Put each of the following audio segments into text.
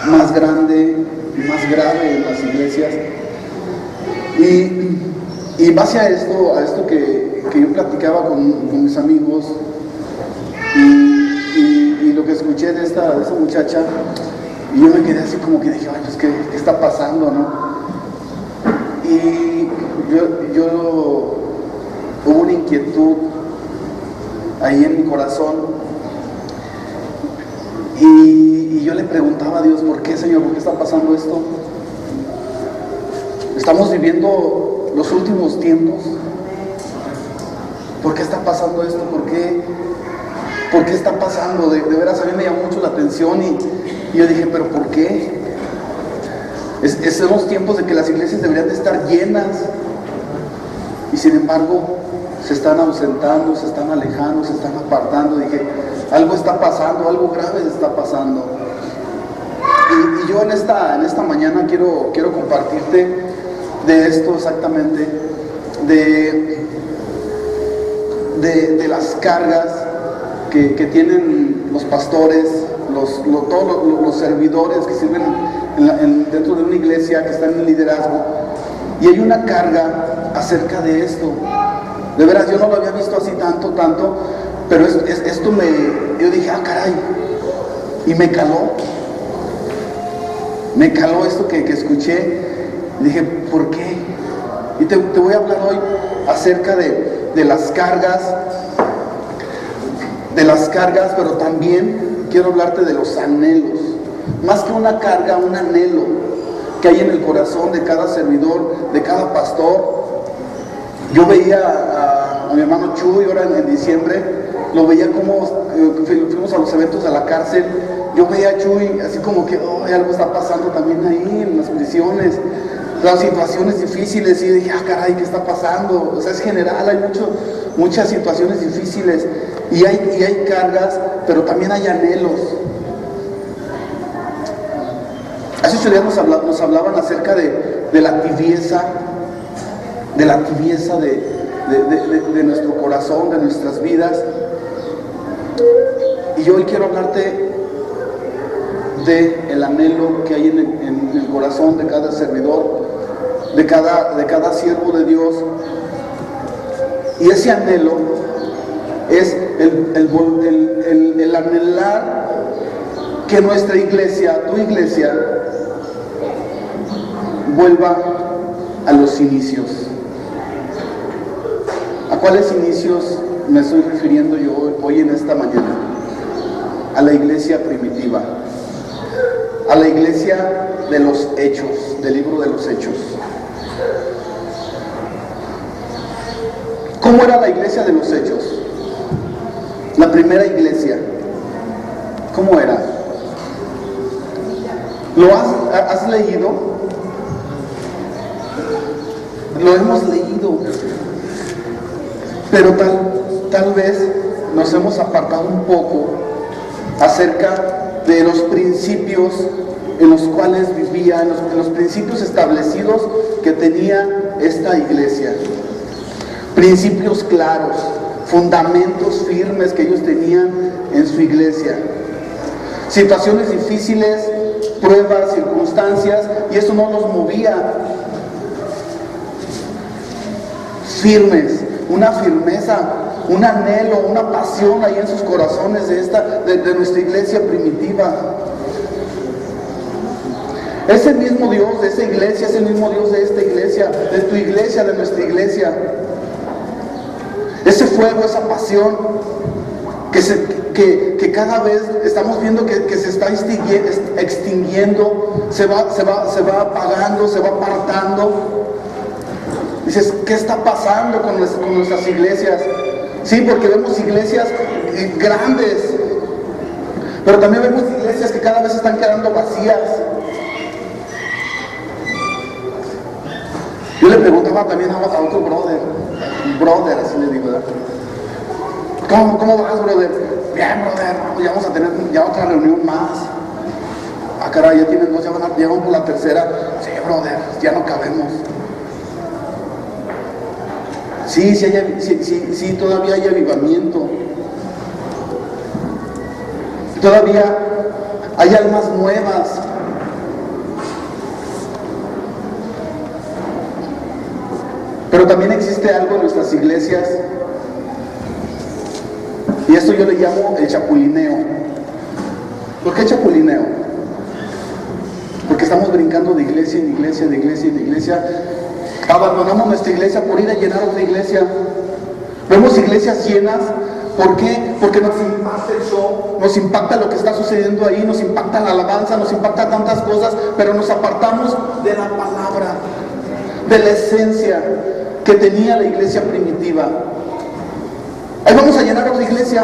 más grande y más grave en las iglesias. Y base a esto que yo platicaba con mis amigos y lo que escuché de esta muchacha, y yo me quedé así como que dije, ay, pues, ¿qué está pasando, no? Y yo hubo una inquietud ahí en mi corazón, y yo le preguntaba a Dios, ¿por qué, Señor? ¿Por qué está pasando esto? Estamos viviendo los últimos tiempos. ¿Por qué está pasando esto? ¿Por qué está pasando? De veras a mí me llamó mucho la atención y yo dije, ¿pero por qué? Son los tiempos de que las iglesias deberían de estar llenas y sin embargo se están ausentando, se están alejando, se están apartando. Dije, algo está pasando, algo grave está pasando. Y yo en esta mañana quiero compartirte de esto exactamente, de las cargas que tienen los pastores, todos los servidores que sirven dentro de una iglesia, que están en liderazgo. Y hay una carga acerca de esto. De veras, yo no lo había visto así tanto, pero yo dije, ah, caray, y me caló esto que escuché. Dije, ¿por qué? Y te voy a hablar hoy acerca de las cargas, pero también quiero hablarte de los anhelos. Más que una carga, un anhelo que hay en el corazón de cada servidor, de cada pastor. Yo veía a mi hermano Chuy ahora en diciembre, lo veía como fuimos a los eventos de la cárcel. Yo veía a Chuy así como que algo está pasando también ahí en las prisiones, las situaciones difíciles, y dije, ah, caray, ¿qué está pasando? O sea, es general, hay muchas situaciones difíciles y hay cargas, pero también hay anhelos. Hace 8 días nos hablaban acerca de la tibieza, de nuestro corazón, de nuestras vidas. Y yo hoy quiero hablarte del anhelo que hay en el corazón de cada servidor, de cada siervo de Dios. Y ese anhelo es el anhelar que nuestra iglesia, tu iglesia, vuelva a los inicios. ¿A cuáles inicios me estoy refiriendo yo hoy en esta mañana? A la iglesia primitiva, a la iglesia de los Hechos, del libro de los Hechos. ¿Cómo era la iglesia de los Hechos? La primera iglesia, ¿cómo era? ¿Lo has leído? Lo hemos leído, pero tal vez nos hemos apartado un poco acerca de los principios en los cuales vivía, en los principios establecidos que tenía esta iglesia. Principios claros, fundamentos firmes que ellos tenían en su iglesia. Situaciones difíciles, pruebas, circunstancias, y eso no los movía. Firmes, una firmeza, un anhelo, una pasión ahí en sus corazones de nuestra iglesia primitiva. Ese mismo Dios de esa iglesia es el mismo Dios de esta iglesia, de tu iglesia, de nuestra iglesia. Ese fuego, esa pasión que cada vez estamos viendo que se está extinguiendo, se va apagando, se va apartando. Dices, ¿qué está pasando con nuestras iglesias? Sí, porque vemos iglesias grandes, pero también vemos iglesias que cada vez están quedando vacías. Yo le preguntaba también a otro brother, así le digo, ¿verdad? ¿Cómo vas, brother? Bien, brother, ya vamos a tener ya otra reunión más. Ah, caray, ya tienen 2, ya van por la tercera. Sí, brother, ya no cabemos. Sí, todavía hay avivamiento. Todavía hay almas nuevas también existe algo en nuestras iglesias, y esto yo le llamo el chapulineo. ¿Por qué chapulineo? Porque estamos brincando de iglesia en iglesia, de iglesia en iglesia. Abandonamos nuestra iglesia por ir a llenar otra iglesia. Vemos iglesias llenas. ¿Por qué? Porque nos impacta el show, nos impacta lo que está sucediendo ahí, nos impacta la alabanza, nos impacta tantas cosas, pero nos apartamos de la palabra, de la esencia que tenía la iglesia primitiva. Ahí vamos a llenar otra iglesia.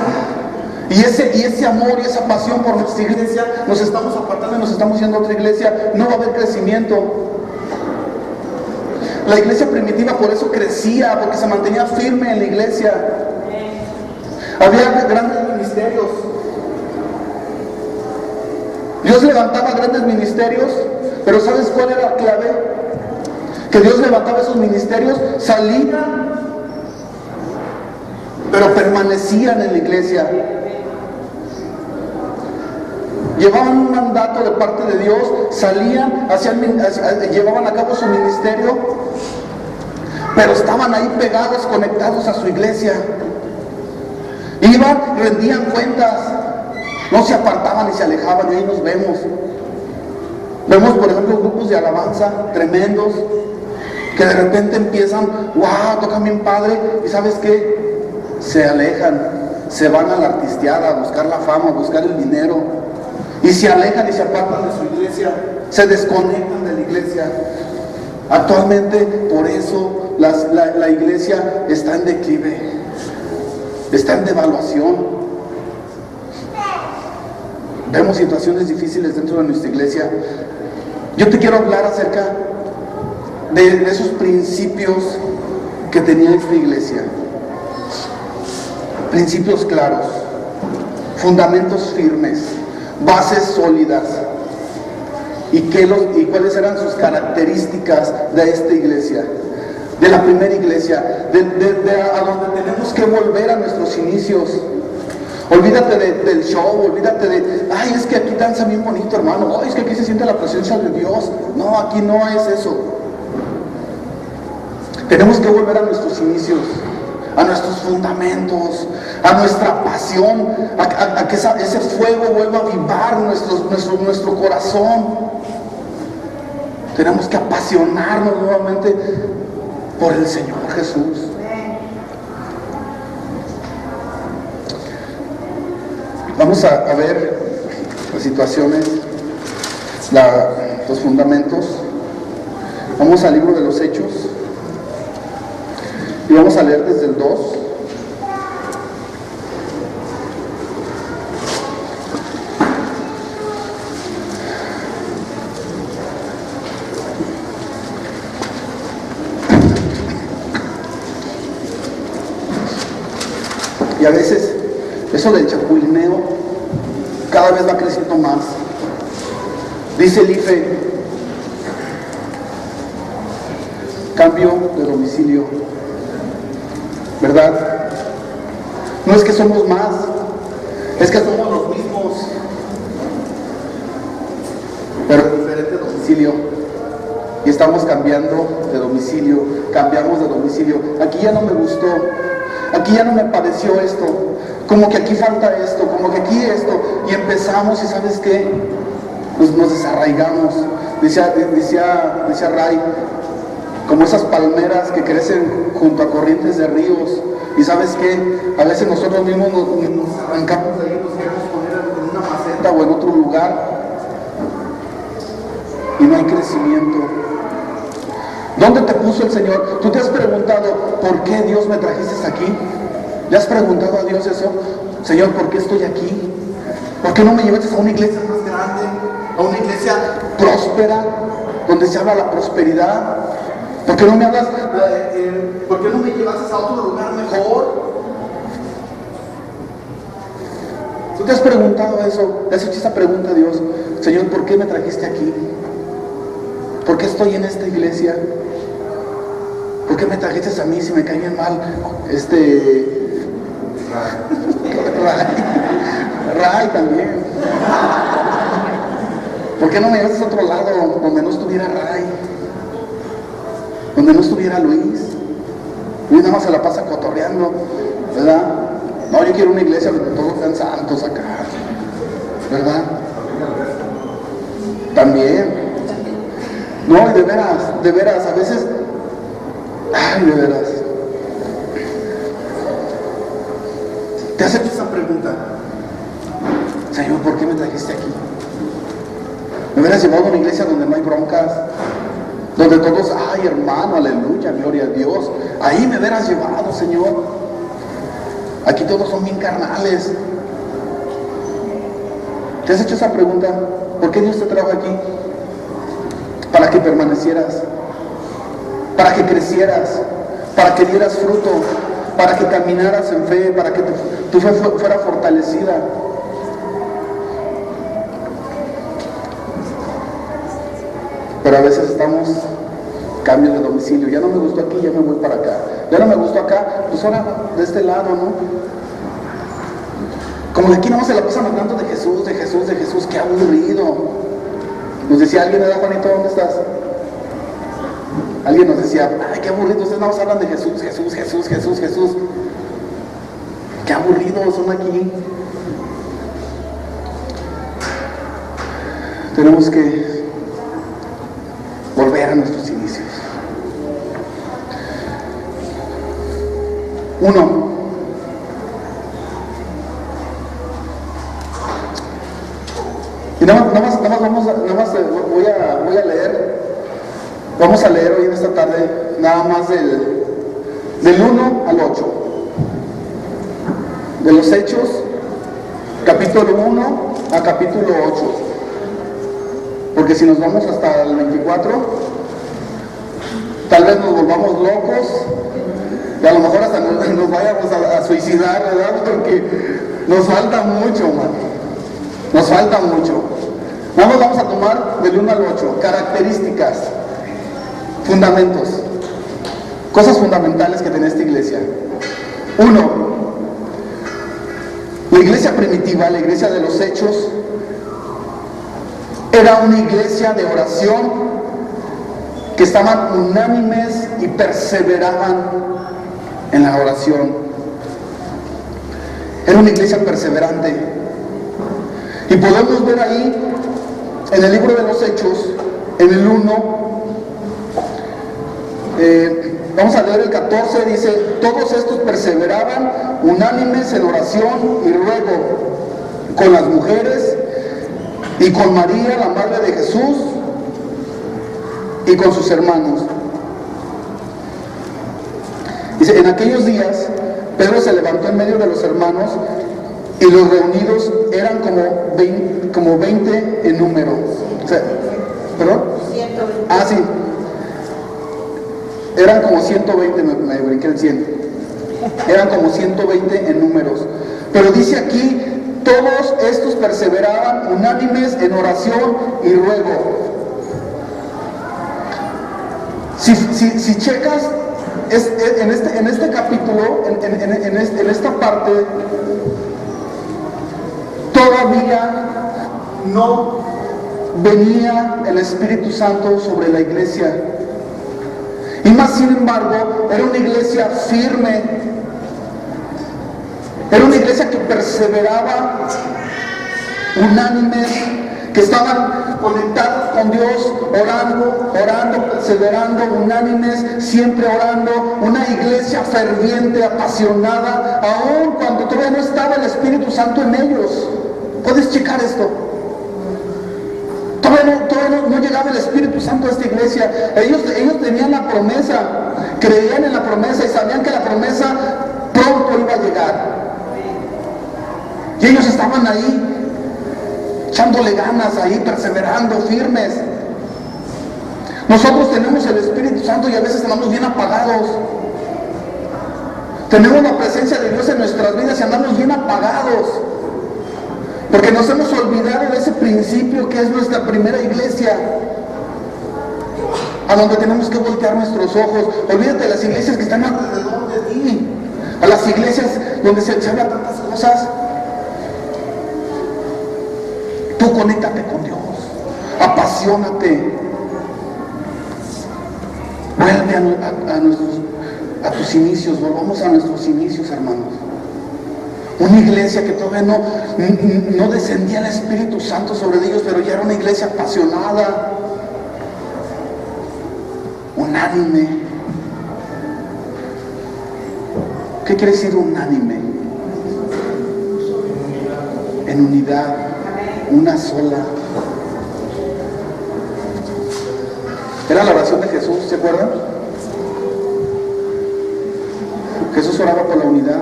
Y ese amor y esa pasión por nuestra iglesia, nos estamos apartando y nos estamos yendo a otra iglesia. No va a haber crecimiento. La iglesia primitiva por eso crecía, porque se mantenía firme en la iglesia. Había grandes ministerios. Dios levantaba grandes ministerios, pero ¿sabes cuál era la clave? Que Dios levantaba esos ministerios, salían, pero permanecían en la iglesia. Llevaban un mandato de parte de Dios, salían, llevaban a cabo su ministerio, pero estaban ahí pegados, conectados a su iglesia. Iban, rendían cuentas, no se apartaban ni se alejaban, y ahí nos vemos. Vemos, por ejemplo, grupos de alabanza tremendos, que de repente empiezan, wow, tocan bien padre, y ¿sabes qué? Se alejan, se van a la artisteada, a buscar la fama, a buscar el dinero, y se alejan y se apartan de su iglesia, se desconectan de la iglesia. Actualmente, por eso, la iglesia está en declive, está en devaluación. Vemos situaciones difíciles dentro de nuestra iglesia. Yo te quiero hablar acerca de esos principios que tenía esta iglesia. Principios claros, fundamentos firmes, bases sólidas. ¿Y cuáles eran sus características de esta iglesia? De la primera iglesia, a donde tenemos que volver a nuestros inicios. Olvídate del show, olvídate ay, es que aquí danza bien bonito, hermano, ay, es que aquí se siente la presencia de Dios. No, aquí no es eso. Tenemos que volver a nuestros inicios, a nuestros fundamentos, a nuestra pasión, a que ese fuego vuelva a avivar nuestro corazón. Tenemos que apasionarnos nuevamente por el Señor Jesús. Vamos a ver las situaciones, los fundamentos. Vamos al libro de los Hechos y vamos a leer desde el 2. Y a veces eso del chapulineo cada vez va creciendo más. Dice el IFE, cambio de domicilio, ¿verdad? No es que somos más, es que somos los mismos, pero en diferente domicilio. Y estamos cambiando de domicilio, cambiamos de domicilio. Aquí ya no me gustó, aquí ya no me pareció esto, como que aquí falta esto, como que aquí esto, y empezamos, y ¿sabes qué? Pues nos desarraigamos. Decía Ray, como esas palmeras que crecen junto a corrientes de ríos, y ¿sabes qué? A veces nosotros mismos nos arrancamos de ahí, nos queremos poner en una maceta o en otro lugar, y no hay crecimiento. ¿Dónde te puso el Señor? ¿Tú te has preguntado por qué Dios me trajiste aquí? ¿Le has preguntado a Dios eso? Señor, ¿por qué estoy aquí? ¿Por qué no me llevaste a una iglesia más grande? A una iglesia próspera, donde se habla la prosperidad. ¿Por qué no me hablas? ¿Por qué no me llevaste a otro lugar mejor? ¿Tú te has preguntado eso? ¿Le has hecho esa pregunta a Dios? Señor, ¿por qué me trajiste aquí? ¿Por qué estoy en esta iglesia? ¿Por qué me trajiste a mí si me caían mal? Ray también. ¿Por qué no me llevaste a otro lado donde no estuviera Ray? Donde no estuviera Luis. Y nada más se la pasa cotorreando, ¿verdad? No, yo quiero una iglesia donde todos sean santos acá, ¿verdad? También. No, y de veras, a veces, ay, de veras. Te has hecho esa pregunta: Señor, ¿por qué me trajiste aquí? Me hubieras llevado a una iglesia donde no hay broncas, donde todos, ay hermano, aleluya, gloria a Dios. Ahí me hubieras llevado, Señor. Aquí todos son bien carnales. ¿Te has hecho esa pregunta? ¿Por qué Dios te trajo aquí? Para que permanecieras, para que crecieras, para que dieras fruto, para que caminaras en fe, para que tu fe fuera fortalecida. Pero a veces estamos, cambio de domicilio, ya no me gustó aquí, ya me voy para acá. Ya no me gustó acá, pues ahora de este lado, ¿no? Como de aquí no se la pasan hablando de Jesús, de Jesús, de Jesús, qué aburrido. Nos decía alguien, ¿verdad, Juanito? ¿Dónde estás? Alguien nos decía, ay, qué aburrido, ustedes nada más hablan de Jesús, Jesús, Jesús, Jesús, Jesús. Qué aburridos son aquí. Tenemos que volver a nuestros inicios. Uno, y nada más voy a leer, vamos a leer hoy en esta tarde nada más del 1 al 8 de los Hechos, capítulo 1 a capítulo 8, porque si nos vamos hasta el 24 tal vez nos volvamos locos y a lo mejor hasta nos vayamos a suicidar, ¿verdad? Porque nos falta mucho, man. Nos falta mucho. Nada más vamos a tomar del 1 al 8, características, fundamentos, cosas fundamentales que tenía esta iglesia. 1. La iglesia primitiva, la iglesia de los Hechos, era una iglesia de oración que estaban unánimes y perseveraban en la oración. Era una iglesia perseverante. Y podemos ver ahí, en el libro de los Hechos, en el 1, vamos a leer el 14, dice, todos estos perseveraban unánimes en oración y ruego con las mujeres y con María, la madre de Jesús, y con sus hermanos. Dice, en aquellos días, Pedro se levantó en medio de los hermanos y los reunidos eran como 20 en número. O sea, ¿perdón? 120. Ah, sí. Eran como 120, me brinqué el 100. Eran como 120 en números. Pero dice aquí, todos estos perseveraban unánimes en oración y ruego. Si checas en este capítulo, en esta parte, todavía no venía el Espíritu Santo sobre la iglesia. Y más sin embargo, era una iglesia firme. Era una iglesia que perseveraba, unánimes, que estaban conectados con Dios, orando, perseverando, unánimes, siempre orando. Una iglesia ferviente, apasionada, aun cuando todavía no estaba el Espíritu Santo en ellos. Puedes checar esto. Todavía no llegaba el Espíritu Santo a esta iglesia. Ellos tenían la promesa, creían en la promesa y sabían que la promesa pronto iba a llegar. Y ellos estaban ahí, echándole ganas, ahí perseverando, firmes. Nosotros tenemos el Espíritu Santo y a veces estamos bien apagados. Tenemos la presencia de Dios en nuestras vidas y andamos bien apagados. Porque nos hemos olvidado de ese principio que es nuestra primera iglesia, a donde tenemos que voltear nuestros ojos. Olvídate de las iglesias que están alrededor de ti, a las iglesias donde se habla tantas cosas. Tú conéctate con Dios, apasionate, vuelve a nuestros a tus inicios, volvamos a nuestros inicios, hermanos. Una iglesia que todavía no descendía el Espíritu Santo sobre ellos, pero ya era una iglesia apasionada, unánime. ¿Qué quiere decir unánime? En unidad, una sola. Era la oración de Jesús, ¿se acuerdan? Jesús oraba por la unidad.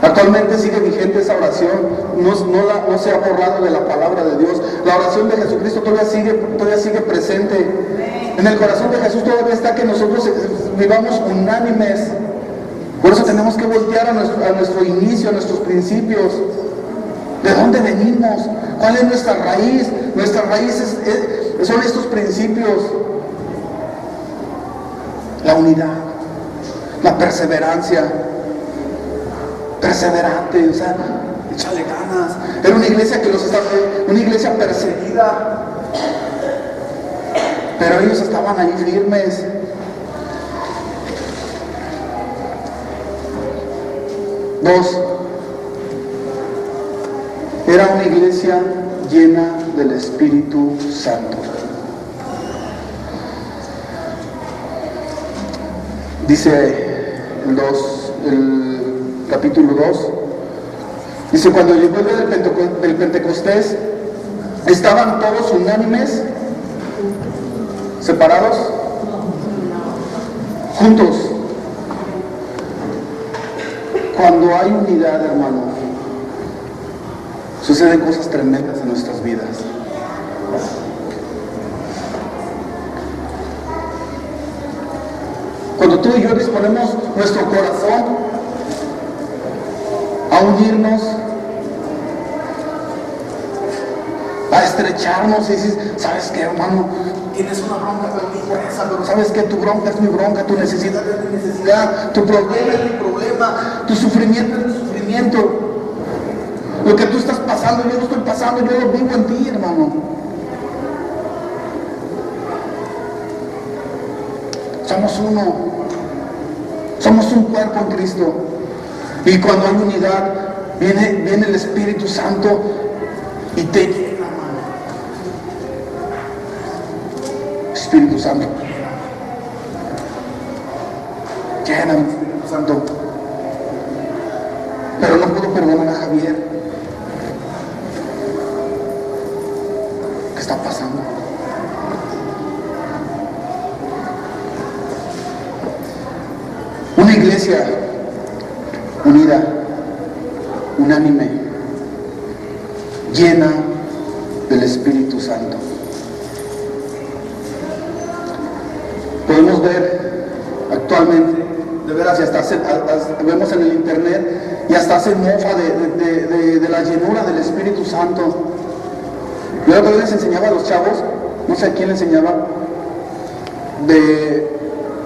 Actualmente sigue vigente esa oración, no se ha borrado de la palabra de Dios. La oración de Jesucristo todavía sigue presente. En el corazón de Jesús todavía está que nosotros vivamos unánimes. Por eso tenemos que voltear a nuestro inicio, a nuestros principios. ¿De dónde venimos? ¿Cuál es nuestra raíz? Nuestra raíz son estos principios. La unidad, la perseverancia, perseverante, o sea, échale ganas. Era una iglesia una iglesia perseguida, pero ellos estaban ahí firmes. Dos, era una iglesia llena del Espíritu Santo. Dice el capítulo 2, dice: cuando llegó el día del Pentecostés, estaban todos unánimes, separados, juntos. Cuando hay unidad, hermano, suceden cosas tremendas en nuestras vidas. Cuando tú y yo disponemos nuestro corazón a unirnos, a estrecharnos y dices: ¿sabes qué, hermano? Tienes una bronca, pero ¿sabes qué? Tu bronca es mi bronca, tu necesidad es mi necesidad, tu problema es mi problema, tu sufrimiento es mi sufrimiento. Lo que tú estás pasando, yo lo estoy pasando, yo lo vivo en ti, hermano. Somos uno, somos un cuerpo en Cristo. Y cuando hay unidad, viene el Espíritu Santo y te llena, hermano. Espíritu Santo, llena el Espíritu Santo. Pero no puedo perdonar a Javier. ¿Qué está pasando? Una iglesia unida, unánime, llena del Espíritu Santo. Podemos ver actualmente, de veras, y hasta vemos en el internet, y hasta hacen mofa de la llenura del Espíritu Santo. Yo la otra vez les enseñaba a los chavos, no sé a quién le enseñaba,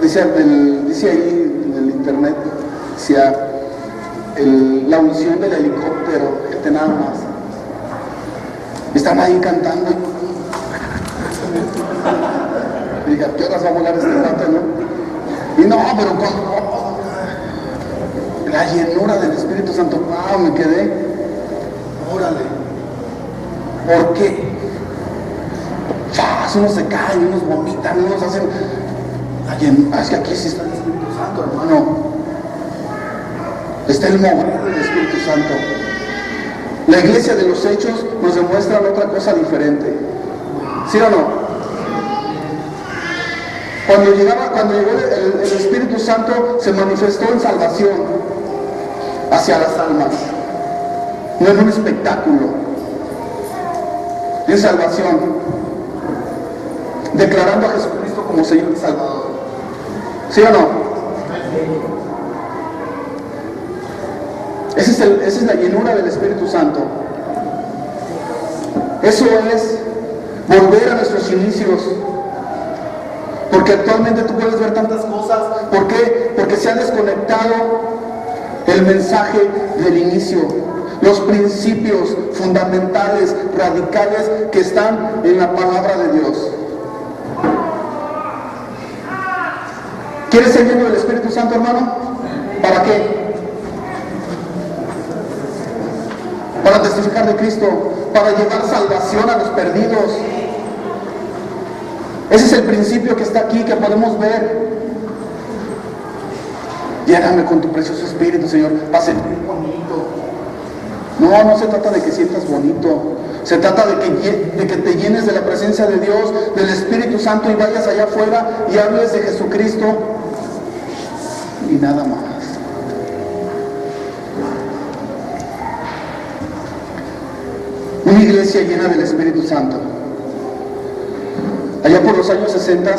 dice ahí en el internet, decía la unción del helicóptero, gente nada más. Están ahí cantando. Y diga, ¿qué horas va a volar este rato, no? Y no, pero cuando la llenura del Espíritu Santo, me quedé. Órale. ¿Por qué? Unos se caen, unos vomitan, unos hacen. Es que aquí sí está el Espíritu Santo, hermano. Está el mover del Espíritu Santo. La iglesia de los Hechos nos demuestra otra cosa diferente. ¿Sí o no? Cuando llegó el Espíritu Santo, se manifestó en salvación hacia las almas. No en un espectáculo, en salvación, declarando a Jesucristo como Señor y Salvador. ¿Sí o no? Esa es la llenura del Espíritu Santo. Eso es volver a nuestros inicios. Porque actualmente tú puedes ver tantas cosas. ¿Por qué? Porque se ha desconectado el mensaje del inicio. Los principios fundamentales, radicales, que están en la palabra de Dios. ¿Quieres ser lleno del Espíritu Santo, hermano? ¿Para qué? Para testificar de Cristo, para llevar salvación a los perdidos. Ese es el principio que está aquí, que podemos ver. Lléname con tu precioso Espíritu, Señor, para sentir bonito. No se trata de que sientas bonito. Se trata de que te llenes de la presencia de Dios, del Espíritu Santo, y vayas allá afuera y hables de Jesucristo y nada más. Una iglesia llena del Espíritu Santo. Allá por los años 60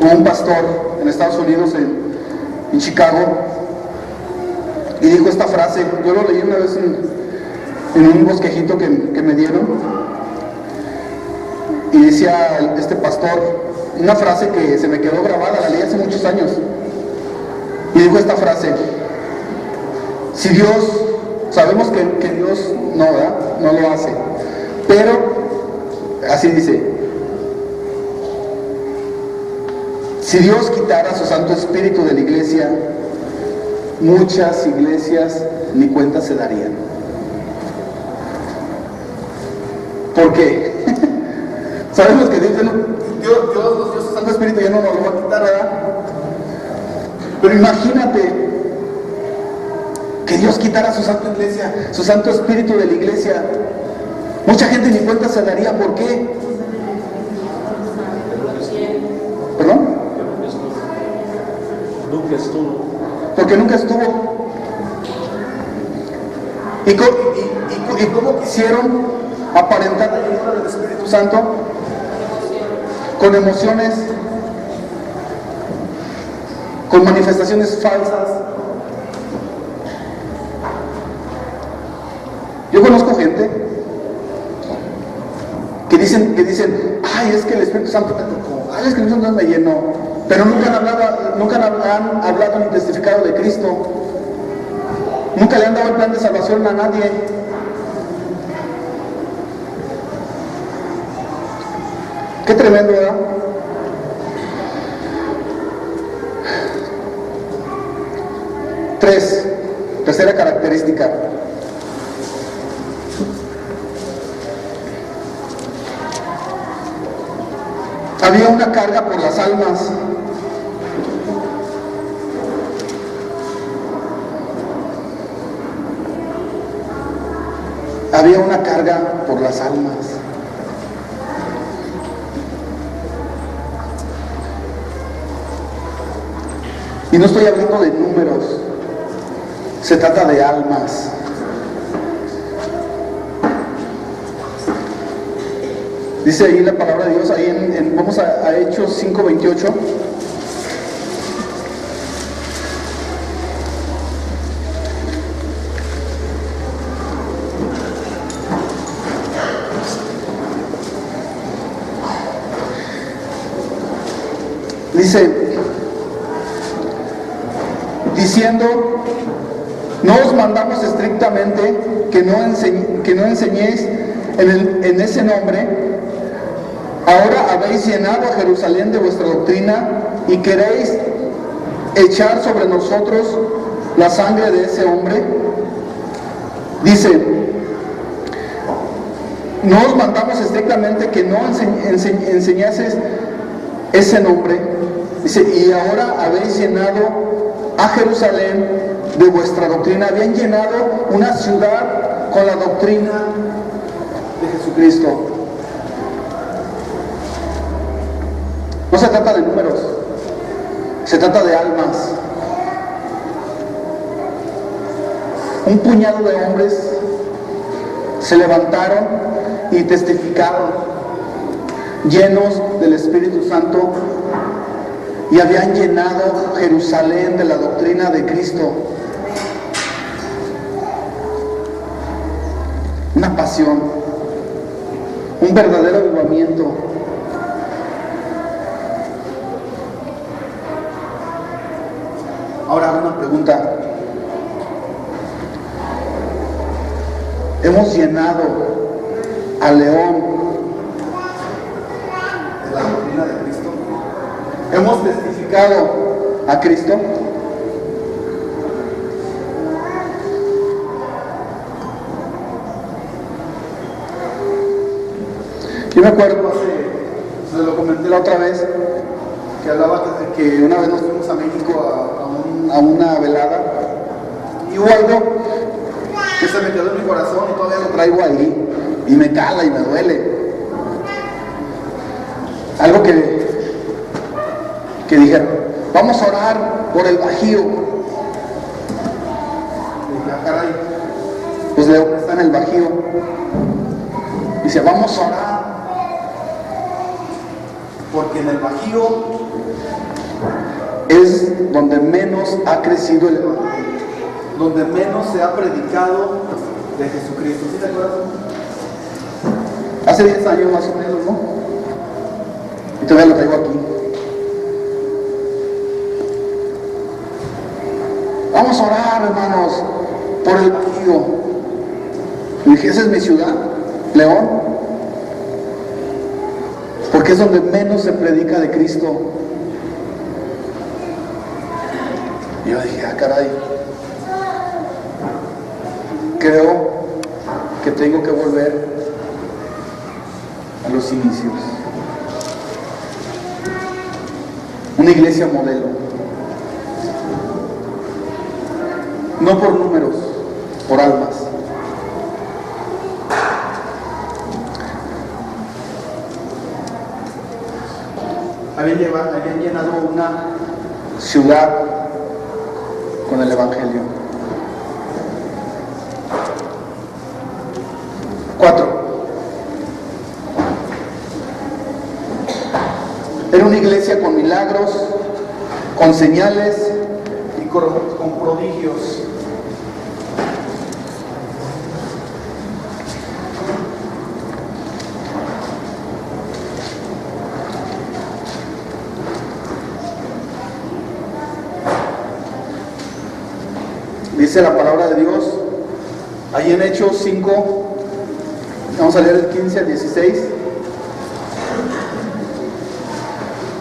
hubo un pastor en Estados Unidos, en Chicago, y dijo esta frase. Yo lo leí una vez en un bosquejito que me dieron, y decía este pastor una frase que se me quedó grabada, la leí hace muchos años, y dijo esta frase: si Dios, sabemos que Dios no lo hace, pero así dice: si Dios quitara su Santo Espíritu de la iglesia, muchas iglesias ni cuenta se darían. ¿Por qué? Sabemos que Dios nos dio su Santo Espíritu, ya no nos lo va a quitar, ¿verdad? Pero imagínate que Dios quitara su Santa Iglesia, su Santo Espíritu de la iglesia. Mucha gente ni cuenta se daría. ¿Por qué? ¿Perdón? Nunca estuvo. Porque nunca estuvo. ¿Y cómo quisieron aparentar la llenura del Espíritu Santo? Con emociones, con manifestaciones falsas. Yo conozco gente que dicen, ay, es que el Espíritu Santo me tocó, ay, es que el Espíritu Santo me llenó, pero nunca han hablado ni testificado de Cristo. Nunca le han dado el plan de salvación a nadie. Qué tremendo, ¿verdad? Tercera característica. Había una carga por las almas. Había una carga por las almas. Y no estoy hablando de números, se trata de almas. Dice ahí la palabra de Dios, ahí vamos a Hechos 5:28. Dice, diciendo, no os mandamos estrictamente que no enseñéis en ese nombre. Ahora habéis llenado a Jerusalén de vuestra doctrina y queréis echar sobre nosotros la sangre de ese hombre. Dice, no os mandamos estrictamente que no enseñases ese nombre. Dice, y ahora habéis llenado a Jerusalén de vuestra doctrina. Habían llenado una ciudad con la doctrina de Jesucristo. No se trata de números, se trata de almas. Un puñado de hombres se levantaron y testificaron, llenos del Espíritu Santo, y habían llenado Jerusalén de la doctrina de Cristo. Una pasión, un verdadero avivamiento. Ahora una pregunta. Hemos llenado a León predicado a Cristo? Yo me acuerdo, se lo comenté la otra vez, que hablaba que una vez nos fuimos a México a una velada y hubo algo que se me quedó en mi corazón y todavía lo traigo ahí y me cala y me duele. Algo que dijeron, vamos a orar por el Bajío. Y dije, ah, caray, pues León está en el Bajío. Dice, vamos a orar porque en el Bajío es donde menos ha crecido el evangelio, donde menos se ha predicado de Jesucristo. ¿Sí te acuerdas? Hace 10 años más o menos, ¿no? Y todavía lo traigo aquí. Vamos a orar, hermanos, por el Bajío. Y dije, esa es mi ciudad, León, porque es donde menos se predica de Cristo. Y yo dije, ah, caray, creo que tengo que volver a los inicios. Una iglesia modelo, no por números, por almas. Habían llenado una ciudad con el Evangelio. 4. Era una iglesia con milagros, con señales y con prodigios. Dice la palabra de Dios, ahí en Hechos 5, vamos a leer el 15 al 16.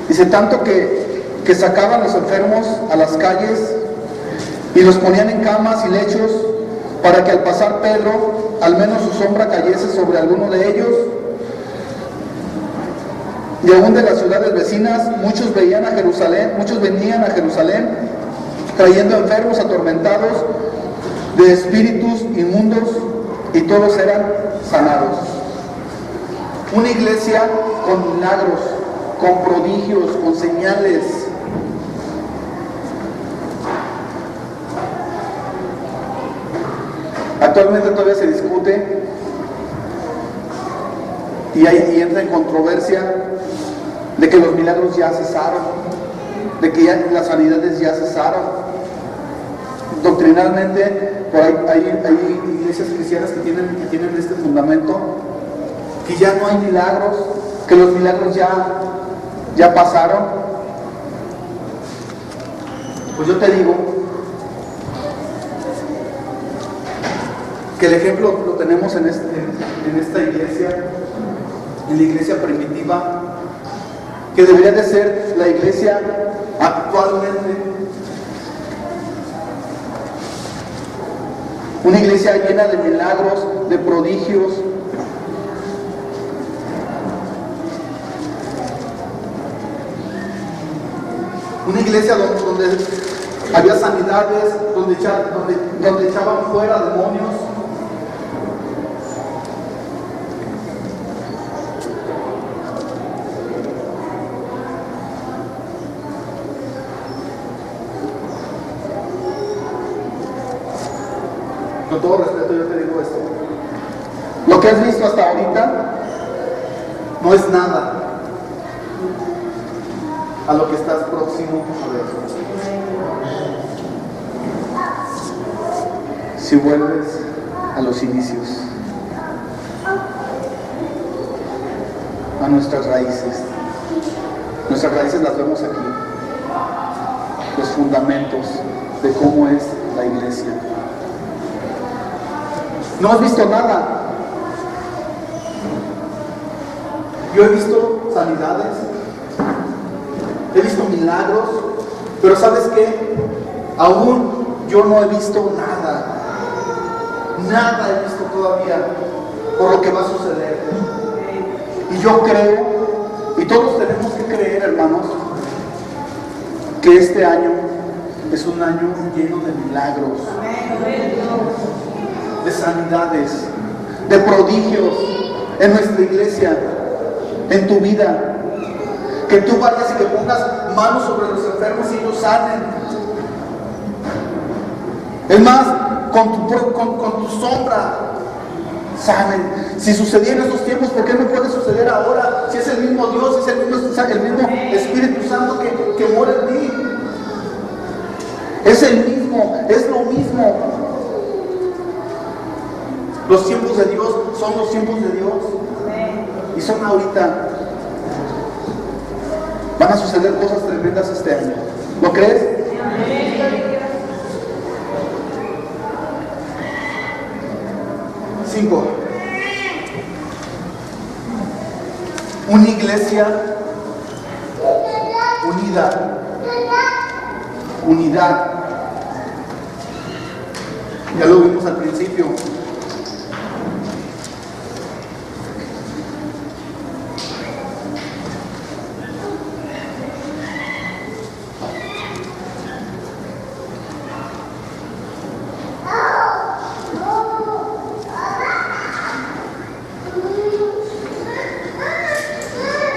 Dice, tanto que sacaban los enfermos a las calles y los ponían en camas y lechos para que al pasar Pedro, al menos su sombra cayese sobre alguno de ellos. Y aún de las ciudades vecinas, muchos venían a Jerusalén, trayendo enfermos atormentados de espíritus inmundos, y todos eran sanados. Una iglesia con milagros, con prodigios, con señales. Actualmente todavía se discute y entra en controversia de que los milagros ya cesaron, de que ya las sanidades ya cesaron. Doctrinalmente, por ahí hay iglesias cristianas que tienen este fundamento, que ya no hay milagros, que los milagros ya pasaron. Pues yo te digo que el ejemplo lo tenemos en esta iglesia, en la iglesia primitiva, que debería de ser la iglesia actualmente. Una iglesia llena de milagros, de prodigios. Una iglesia donde había sanidades, donde echaban fuera demonios. Con todo respeto yo te digo esto. Lo que has visto hasta ahorita no es nada a lo que estás próximo a ver. Si vuelves a los inicios, a nuestras raíces las vemos aquí, los fundamentos de cómo es la iglesia. No has visto nada. Yo he visto sanidades, he visto milagros, Pero ¿sabes qué? Aún yo no he visto nada. Nada he visto todavía por lo que va a suceder. Y yo creo, y todos tenemos que creer, hermanos, que este año es un año lleno de milagros, de sanidades, de prodigios en nuestra iglesia, en tu vida. Que tú vayas y que pongas manos sobre los enfermos y ellos sanen. Es más, con tu sombra sanen. Si sucedía en estos tiempos, ¿por qué no puede suceder ahora? Si es el mismo Dios, si es el mismo Espíritu Santo que mora en ti. Es el mismo, es lo mismo. Los tiempos de Dios son los tiempos de Dios. Y son ahorita. Van a suceder cosas tremendas este año. ¿Lo crees? 5. Una iglesia unida. Unidad. Ya lo vimos al principio.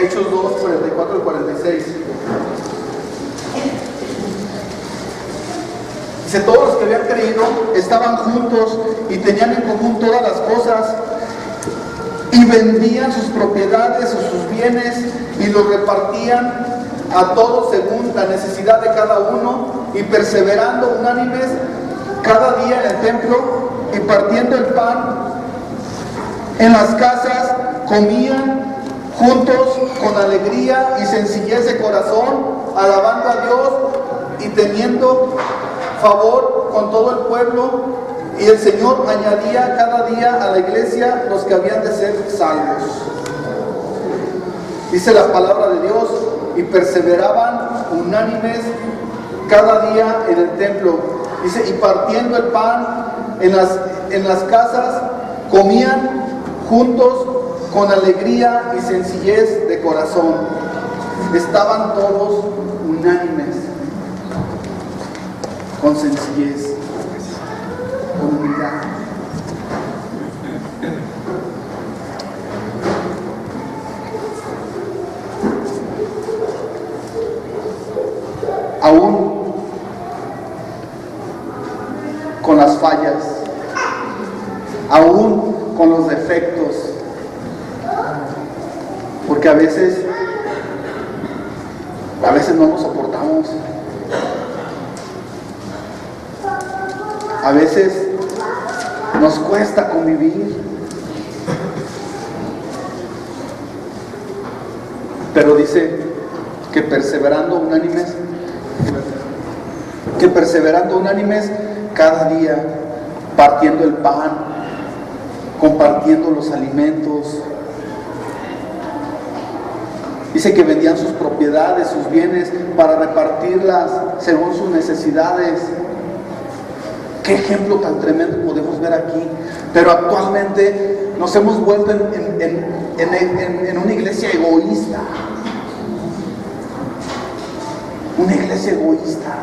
Hechos 2, 44 y 46. Dice, todos los que habían creído estaban juntos y tenían en común todas las cosas y vendían sus propiedades o sus bienes y los repartían a todos según la necesidad de cada uno, y perseverando unánimes cada día en el templo y partiendo el pan en las casas, comían juntos con alegría y sencillez de corazón, alabando a Dios y teniendo favor con todo el pueblo, y el Señor añadía cada día a la iglesia los que habían de ser salvos. Dice la palabra de Dios, y perseveraban unánimes cada día en el templo. Dice, y partiendo el pan en las casas, comían juntos con alegría y sencillez de corazón. Estaban todos unánimes, con sencillez, con humildad. Aún con las fallas, aún con los defectos, porque a veces no nos soportamos, a veces nos cuesta convivir, pero dice que perseverando unánimes cada día, partiendo el pan, compartiendo los alimentos. Dice que vendían sus propiedades, sus bienes, para repartirlas según sus necesidades. Qué ejemplo tan tremendo podemos ver aquí. Pero actualmente nos hemos vuelto en una iglesia egoísta. Una iglesia egoísta.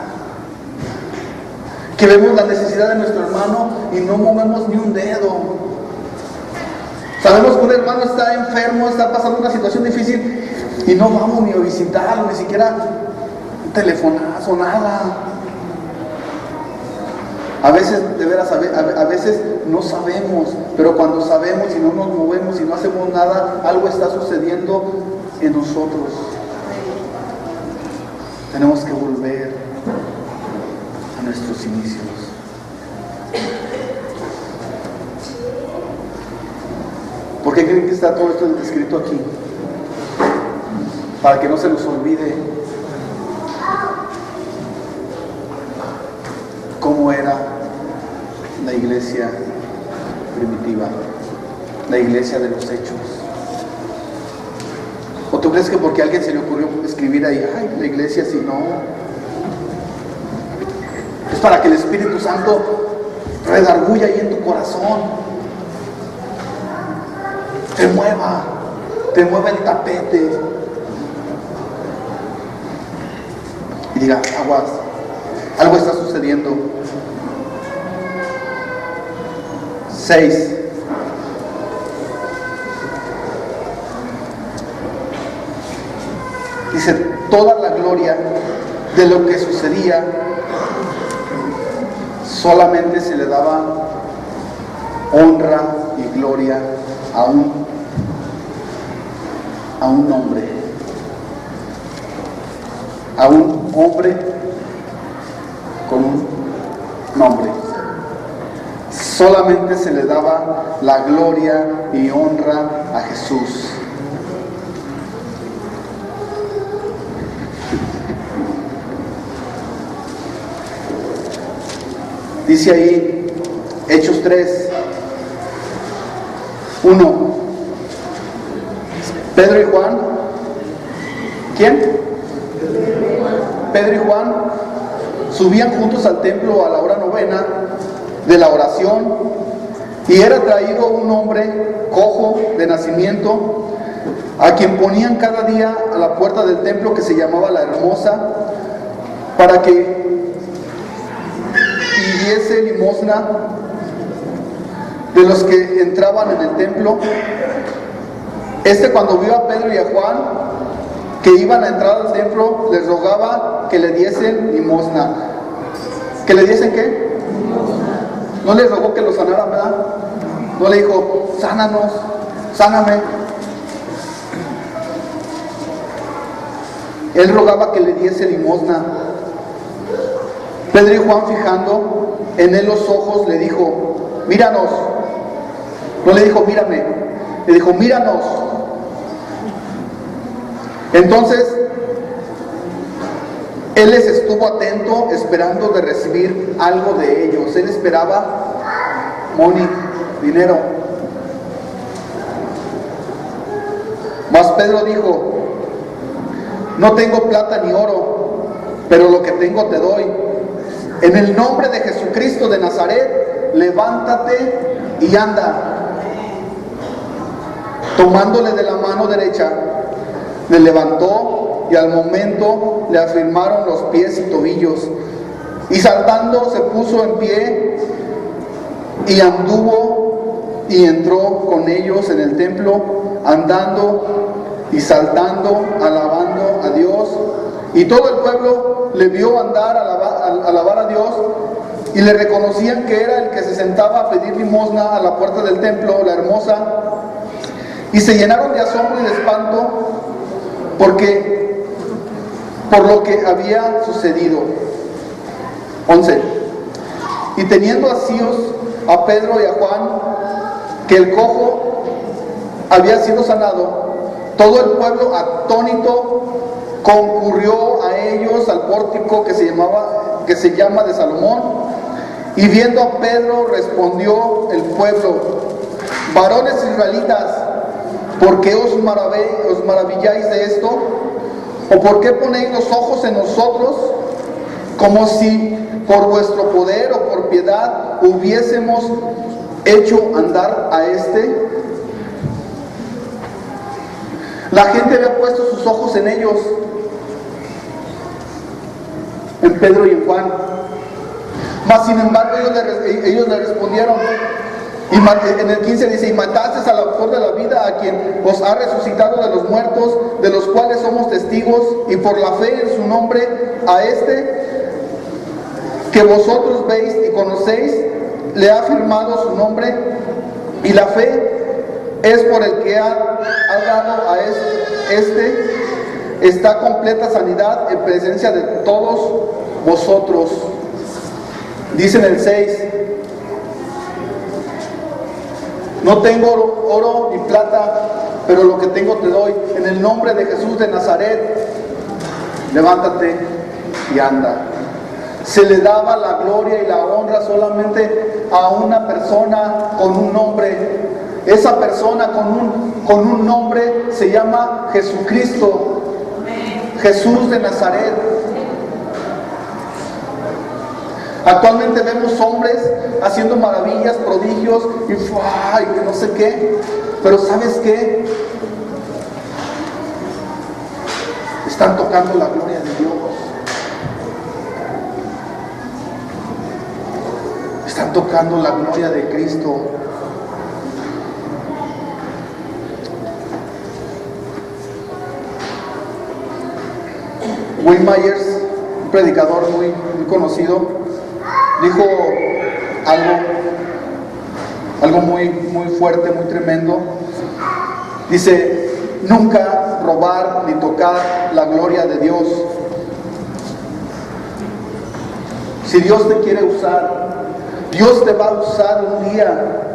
Que vemos la necesidad de nuestro hermano y no movemos ni un dedo. Sabemos que un hermano está enfermo, está pasando una situación difícil y no vamos ni a visitarlo, ni siquiera un telefonazo, nada. A veces, de veras, a veces no sabemos, pero cuando sabemos y no nos movemos y no hacemos nada, algo está sucediendo en nosotros. Tenemos que volver a nuestros inicios. ¿Por qué creen que está todo esto escrito aquí? Para que no se nos olvide cómo era la iglesia primitiva, la iglesia de los hechos. ¿O tú crees que porque a alguien se le ocurrió escribir ahí, ay, la iglesia, si no? Es para que el Espíritu Santo redarguya ahí en tu corazón, te mueva el tapete y diga, aguas, algo está sucediendo. 6. Dice, toda la gloria de lo que sucedía solamente se le daba honra y gloria a un hombre, a un hombre con un nombre. Solamente se le daba la gloria y honra a Jesús. Dice ahí, Hechos 3, 1. Pedro y Juan. ¿Quién? Pedro y Juan subían juntos al templo a la hora novena de la oración, y era traído un hombre cojo de nacimiento, a quien ponían cada día a la puerta del templo, que se llamaba La Hermosa, para que pidiese limosna de los que entraban en el templo. Cuando vio a Pedro y a Juan que iban a entrar al templo, les rogaba que le diesen limosna. ¿Que le diesen qué? No les rogó que lo sanaran, ¿verdad? No le dijo, sánanos, sáname. Él rogaba que le diese limosna. Pedro y Juan, fijando en él los ojos, le dijo, míranos. No le dijo, mírame, le dijo, míranos. Entonces, él les estuvo atento, esperando de recibir algo de ellos. Él esperaba money, dinero. Mas Pedro dijo, no tengo plata ni oro, pero lo que tengo te doy. En el nombre de Jesucristo de Nazaret, levántate y anda. Tomándole de la mano derecha, le levantó, y al momento le afirmaron los pies y tobillos. Y saltando se puso en pie y anduvo y entró con ellos en el templo, andando y saltando, alabando a Dios. Y todo el pueblo le vio andar, alabar a Dios, y le reconocían que era el que se sentaba a pedir limosna a la puerta del templo, La Hermosa. Y se llenaron de asombro y de espanto por lo que había sucedido. 11. Y teniendo asíos a Pedro y a Juan, que el cojo había sido sanado, todo el pueblo atónito concurrió a ellos al pórtico que se llama de Salomón. Y viendo a Pedro, respondió el pueblo, varones israelitas, ¿por qué os maravilláis de esto? ¿O por qué ponéis los ojos en nosotros, como si por vuestro poder o por piedad hubiésemos hecho andar a este? La gente había puesto sus ojos en ellos, en Pedro y en Juan. Mas sin embargo ellos le respondieron, y en el 15 dice, y mataste al autor de la vida, a quien os ha resucitado de los muertos, de los cuales somos testigos, y por la fe en su nombre, a este que vosotros veis y conocéis, le ha firmado su nombre. Y la fe es por el que ha dado a esta completa sanidad en presencia de todos vosotros. Dice en el 6, no tengo oro ni plata, pero lo que tengo te doy. En el nombre de Jesús de Nazaret, levántate y anda. Se le daba la gloria y la honra solamente a una persona con un nombre. Esa persona con un nombre se llama Jesucristo, Jesús de Nazaret. Actualmente vemos hombres haciendo maravillas, prodigios y que no sé qué. Pero ¿sabes qué? Están tocando la gloria de Dios. Están tocando la gloria de Cristo. Will Myers, un predicador muy conocido, dijo algo muy fuerte, muy tremendo. Dice: nunca robar ni tocar la gloria de Dios. Si Dios te quiere usar, Dios te va a usar un día,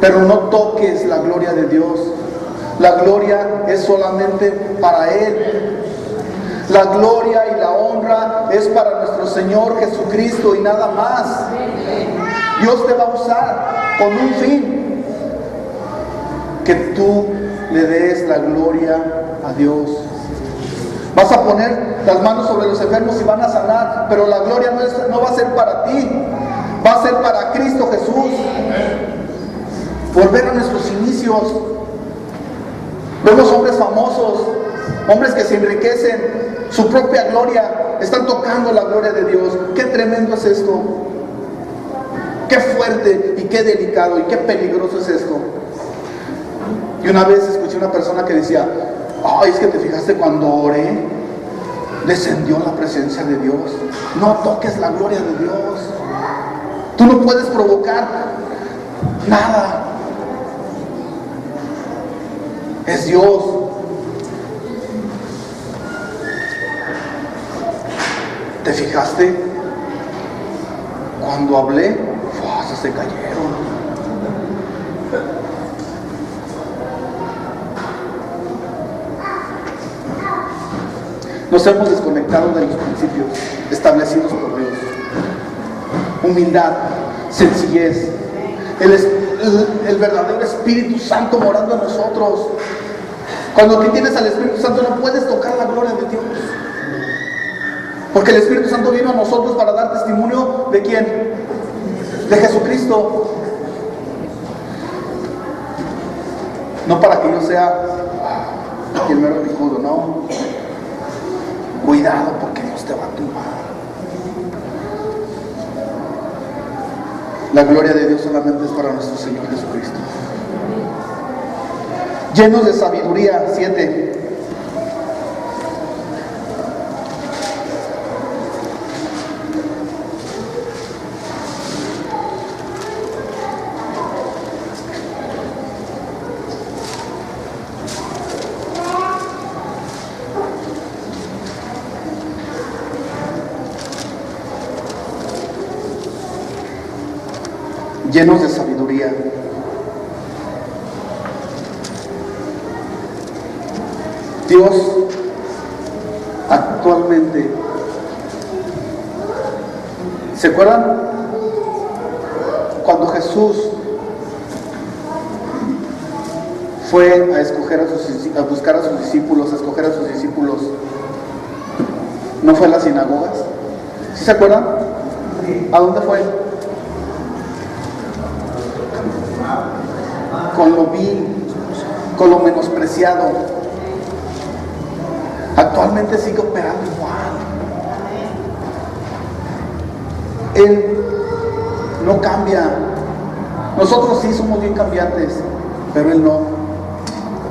pero no toques la gloria de Dios. La gloria es solamente para Él. La gloria y la honra es para nuestro Señor Jesucristo y nada más. Dios te va a usar con un fin: que tú le des la gloria a Dios. Vas a poner las manos sobre los enfermos y van a sanar, pero la gloria no va a ser para ti, va a ser para Cristo Jesús. Volver a nuestros inicios. Vemos hombres famosos, hombres que se enriquecen, su propia gloria, están tocando la gloria de Dios. Qué tremendo es esto, qué fuerte y qué delicado y qué peligroso es esto. Y una vez escuché una persona que decía: ay, es que te fijaste cuando oré, descendió la presencia de Dios. No toques la gloria de Dios. Tú no puedes provocar nada. Es Dios. ¿Te fijaste? Cuando hablé, se cayeron. Nos hemos desconectado de los principios establecidos por Dios. Humildad, sencillez, el verdadero Espíritu Santo morando en nosotros. Cuando tú tienes al Espíritu Santo no puedes tocar la gloria de Dios, porque el Espíritu Santo vino a nosotros para dar testimonio ¿de quién? De Jesucristo. No para que yo sea el mero picudo, no. Cuidado, porque Dios te va a tumbar. La gloria de Dios solamente es para nuestro Señor Jesucristo. Llenos de sabiduría, 7. Llenos de sabiduría. Dios actualmente, ¿se acuerdan? Cuando Jesús fue a escoger a buscar a sus discípulos, a escoger a sus discípulos, ¿no fue a las sinagogas? ¿Sí se acuerdan? ¿A dónde fue? Con lo vil, con lo menospreciado. Actualmente sigue operando igual. Él no cambia. Nosotros sí somos bien cambiantes, pero Él no.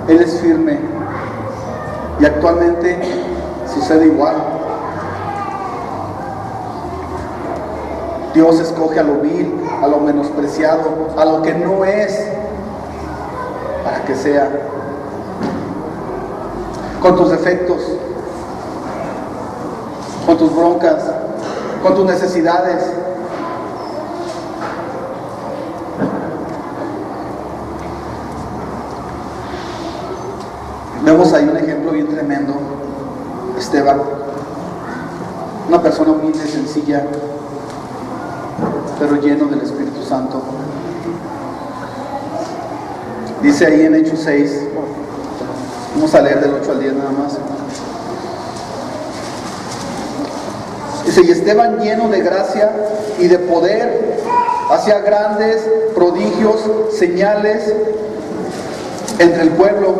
Él es firme. Y actualmente sucede igual. Dios escoge a lo vil, a lo menospreciado, a lo que no es, para que sea. Con tus defectos, con tus broncas, con tus necesidades. Vemos ahí un ejemplo bien tremendo. Esteban, una persona humilde, sencilla, pero lleno del Espíritu Santo. Dice ahí en Hechos 6, vamos a leer del 8 al 10 nada más. Dice, y Esteban, lleno de gracia y de poder, hacía grandes prodigios, señales entre el pueblo.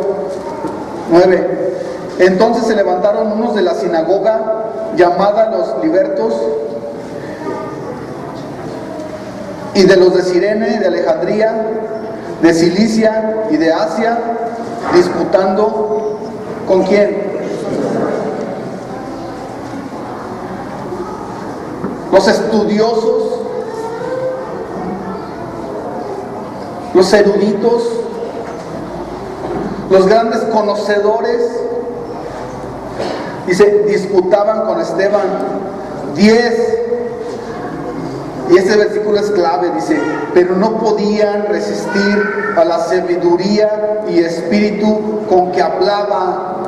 9. Entonces se levantaron unos de la sinagoga, llamada los libertos, y de los de Cirene, de Alejandría, de Cilicia y de Asia, disputando ¿con quién? Los estudiosos, los eruditos, los grandes conocedores, dice, disputaban con Esteban. 10. Y este versículo es clave, dice, pero no podían resistir a la sabiduría y espíritu con que hablaba.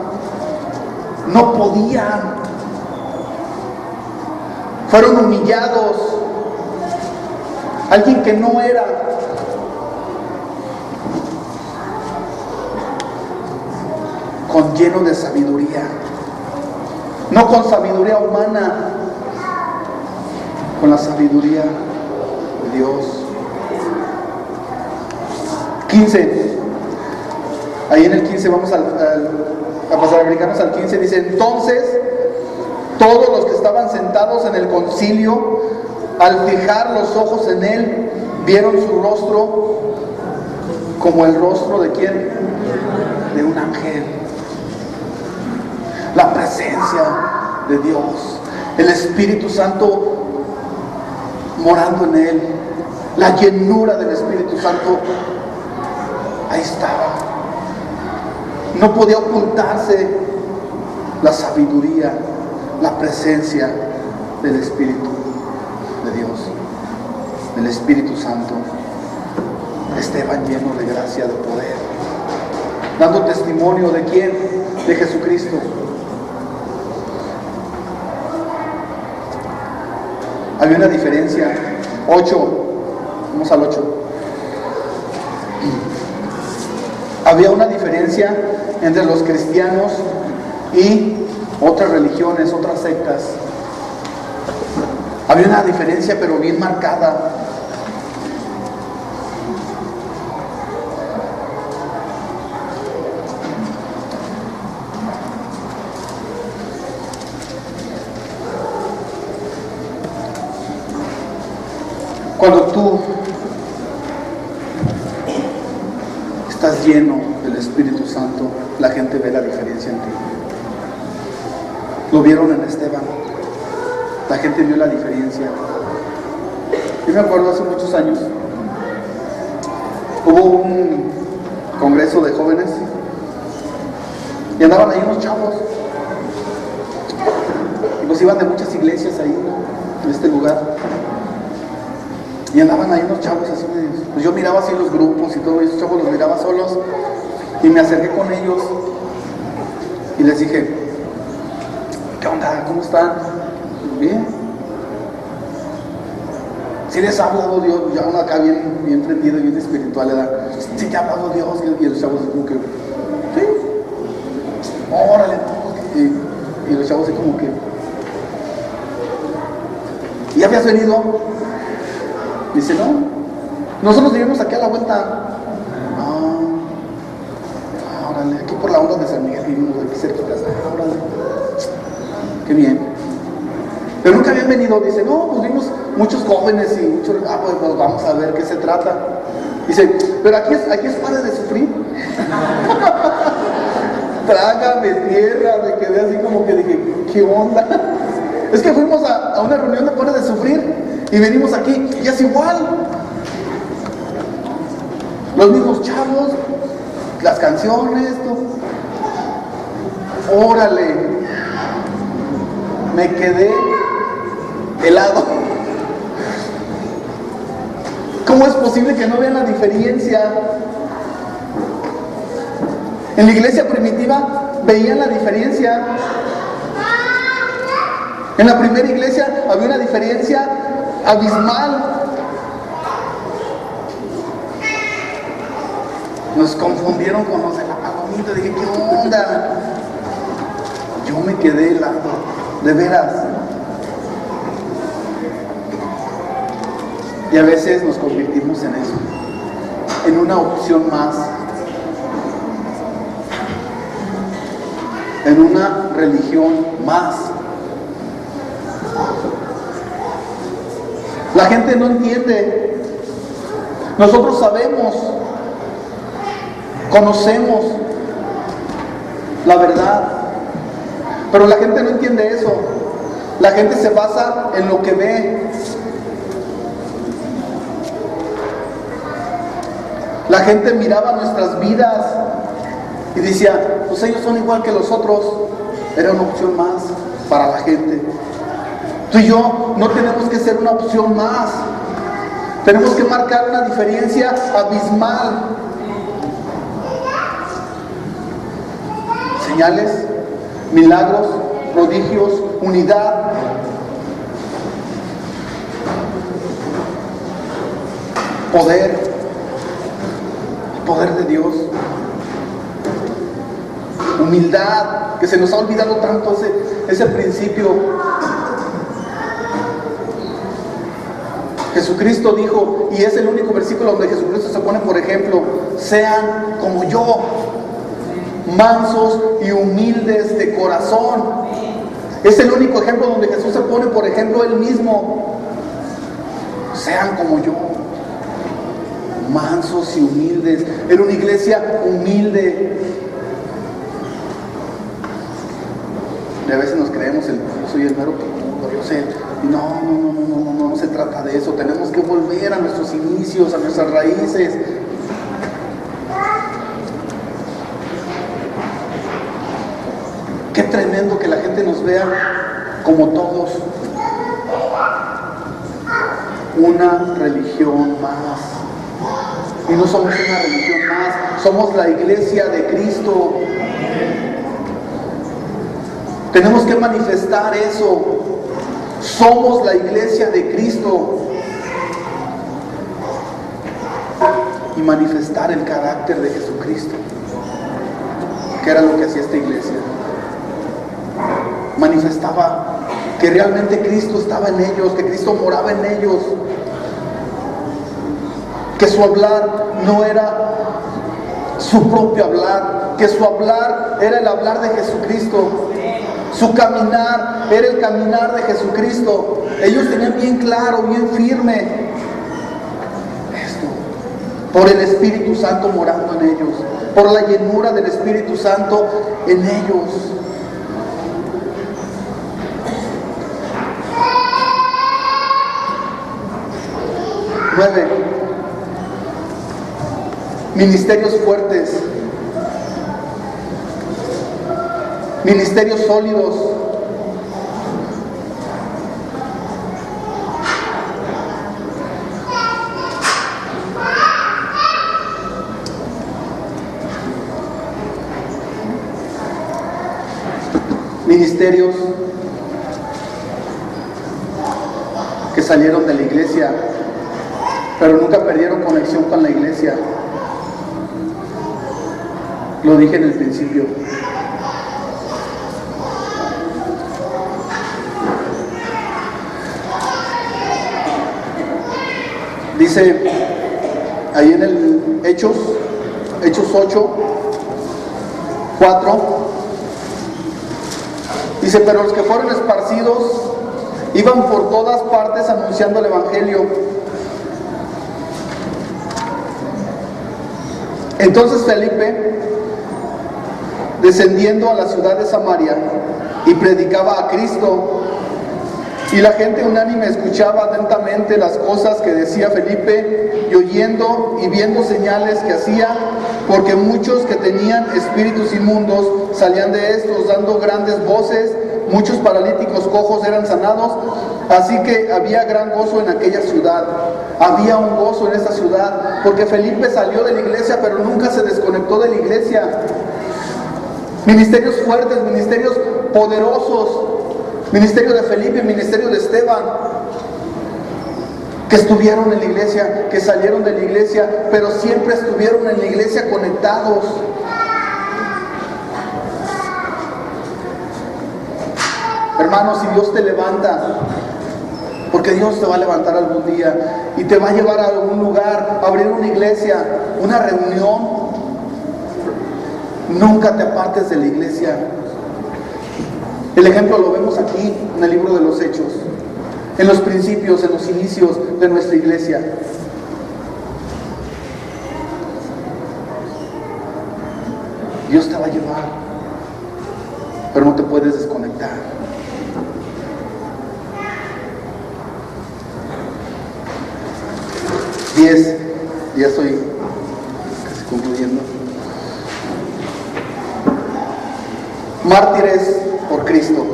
No podían. Fueron humillados. Alguien que no era. Con lleno de sabiduría. No con sabiduría humana, con la sabiduría de Dios. 15. Ahí en el 15 vamos a pasar a brincarnos al 15. Dice, entonces todos los que estaban sentados en el concilio, al fijar los ojos en él, vieron su rostro como el rostro de ¿quién? De un ángel. La presencia de Dios, el Espíritu Santo morando en él, la llenura del Espíritu Santo, ahí estaba. No podía ocultarse la sabiduría, la presencia del Espíritu de Dios, del Espíritu Santo. Esteban lleno de gracia, de poder, dando testimonio de ¿quién? De Jesucristo. Había una diferencia. 8. Vamos al 8. Había una diferencia entre los cristianos y otras religiones, otras sectas. Había una diferencia, pero bien marcada. Cuando tú estás lleno del Espíritu Santo, la gente ve la diferencia en ti. Lo vieron en Esteban. La gente vio la diferencia. Yo me acuerdo hace muchos años, hubo un congreso de jóvenes y andaban ahí unos chavos. Y pues iban de muchas iglesias ahí, en este lugar. Y andaban ahí unos chavos así, pues yo miraba así los grupos y todo, y esos chavos los miraba solos, y me acerqué con ellos y les dije, ¿qué onda? ¿Cómo están? Bien. ¿Sí les ha hablado Dios? Ya uno acá bien prendido, bien espiritual, ¿verdad? ¿Sí te ha hablado Dios? Y los chavos como que, sí, órale. Y los chavos así como que, ¿y ya habías venido? Dice, no, nosotros vivimos aquí a la vuelta. Órale, aquí por la onda de San Miguel vivimos aquí cerquitas. Órale, qué bien. Pero nunca habían venido. Dice, no, pues vimos muchos jóvenes y muchos, pues vamos a ver qué se trata. Dice, pero aquí es padre de sufrir. Trágame tierra, me quedé así como que dije, ¿qué onda? Es que fuimos a una reunión de padres de sufrir. Y venimos aquí y es igual. Los mismos chavos, las canciones, órale. Me quedé helado. ¿Cómo es posible que no vean la diferencia? En la iglesia primitiva veían la diferencia. En la primera iglesia había una diferencia abismal. Nos confundieron con los de la palomita. Dije, ¿qué onda? Yo me quedé helado, de veras. Y a veces nos convertimos en eso, en una opción más, en una religión más. La gente no entiende. Nosotros sabemos, conocemos la verdad, pero la gente no entiende eso. La gente se basa en lo que ve. La gente miraba nuestras vidas y decía, pues ellos son igual que los otros. Era una opción más para la gente. Tú y yo no tenemos que ser una opción más. Tenemos que marcar una diferencia abismal. Señales, milagros, prodigios, unidad. Poder, el poder de Dios. Humildad, que se nos ha olvidado tanto ese principio. Jesucristo dijo, y es el único versículo donde Jesucristo se pone por ejemplo, sean como yo, mansos y humildes de corazón. Es el único ejemplo donde Jesús se pone por ejemplo él mismo. Sean como yo, mansos y humildes. Era una iglesia humilde. Y a veces nos creemos yo soy el mero mundo, yo sé. No se trata de eso. Tenemos que volver a nuestros inicios, a nuestras raíces. Qué tremendo que la gente nos vea como todos. Una religión más. Y no somos una religión más, somos la iglesia de Cristo. Tenemos que manifestar eso. Somos la iglesia de Cristo. Y manifestar el carácter de Jesucristo, que era lo que hacía esta iglesia. Manifestaba que realmente Cristo estaba en ellos, que Cristo moraba en ellos, que su hablar no era su propio hablar, que su hablar era el hablar de Jesucristo, su caminar era el caminar de Jesucristo. Ellos tenían bien claro, bien firme esto, por el Espíritu Santo morando en ellos, por la llenura del Espíritu Santo en ellos. Nueve, ministerios fuertes, ministerios sólidos. Ministerios que salieron de la iglesia, pero nunca perdieron conexión con la iglesia. Lo dije en el principio. Dice ahí en el Hechos 8, 4, dice, pero los que fueron esparcidos iban por todas partes anunciando el Evangelio. Entonces Felipe, descendiendo a la ciudad de Samaria, y predicaba a Cristo, y la gente unánime escuchaba atentamente las cosas que decía Felipe, y oyendo y viendo señales que hacía, porque muchos que tenían espíritus inmundos salían de estos dando grandes voces, muchos paralíticos cojos eran sanados, así que había gran gozo en aquella ciudad. Había un gozo en esa ciudad, porque Felipe salió de la iglesia, pero nunca se desconectó de la iglesia. Ministerios fuertes, ministerios poderosos, ministerio de Felipe, ministerio de Esteban, que estuvieron en la iglesia, que salieron de la iglesia, pero siempre estuvieron en la iglesia conectados. Hermanos, si Dios te levanta Porque Dios te va a levantar algún día y te va a llevar a algún lugar, a abrir una iglesia, una reunión. Nunca te apartes de la iglesia. El ejemplo lo vemos aquí en el libro de los Hechos, en los principios, en los inicios de nuestra iglesia. Dios te va a llevar, pero no te puedes desconectar. Ya estoy casi concluyendo. Mártires por Cristo.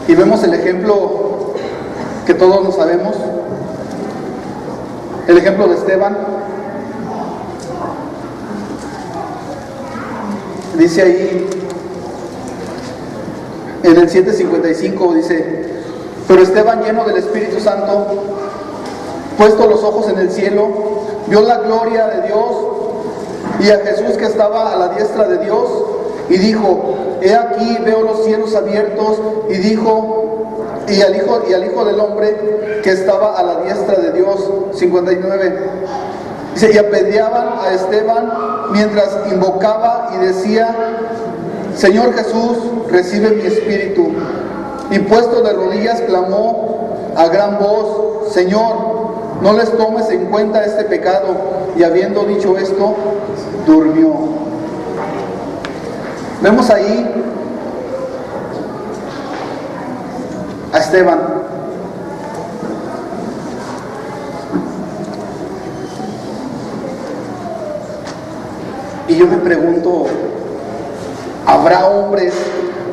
Y vemos el ejemplo que todos nos sabemos, el ejemplo de Esteban. Dice ahí en el 7:55, dice: pero Esteban, lleno del Espíritu Santo, puesto los ojos en el cielo, vio la gloria de Dios y a Jesús que estaba a la diestra de Dios, y dijo: he aquí veo los cielos abiertos, y al Hijo del Hombre que estaba a la diestra de Dios. 59. Dice: y apedreaban a Esteban mientras invocaba y decía: Señor Jesús, recibe mi espíritu. Y puesto de rodillas clamó a gran voz: Señor, no les tomes en cuenta este pecado. Y habiendo dicho esto, durmió. Vemos ahí a Esteban. Y yo me pregunto, ¿habrá hombres,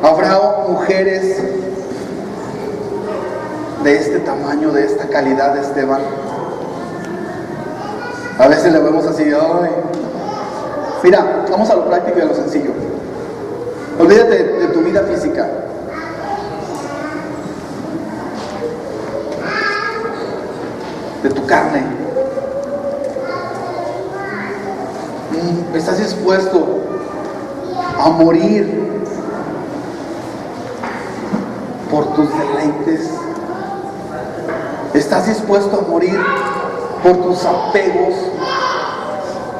habrá mujeres de este tamaño, de esta calidad de Esteban? A veces le vemos así: ay. Mira, vamos a lo práctico y a lo sencillo. Olvídate de tu vida física. De tu carne. ¿Estás dispuesto a morir por tus deleites? ¿Estás dispuesto a morir por tus apegos,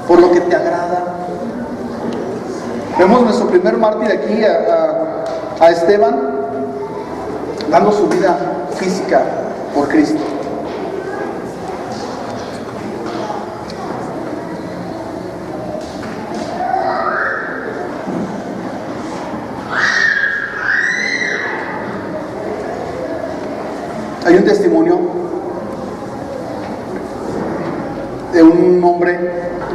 por lo que te agrada? Vemos nuestro primer mártir aquí, a Esteban, dando su vida física por Cristo. Hay un testimonio de un hombre,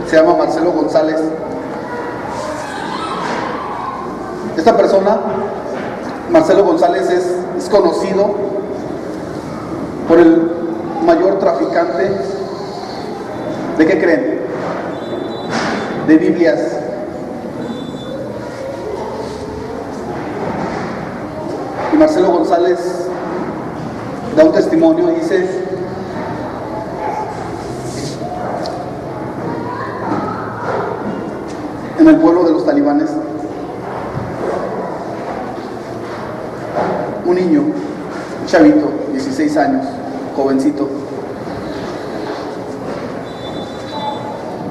se llama Marcelo González. Esta persona, Marcelo González, es conocido por el mayor traficante. ¿De qué creen? De Biblias. Y Marcelo González da un testimonio y dice: en el pueblo de los talibanes, un niño, un chavito, 16 años, jovencito,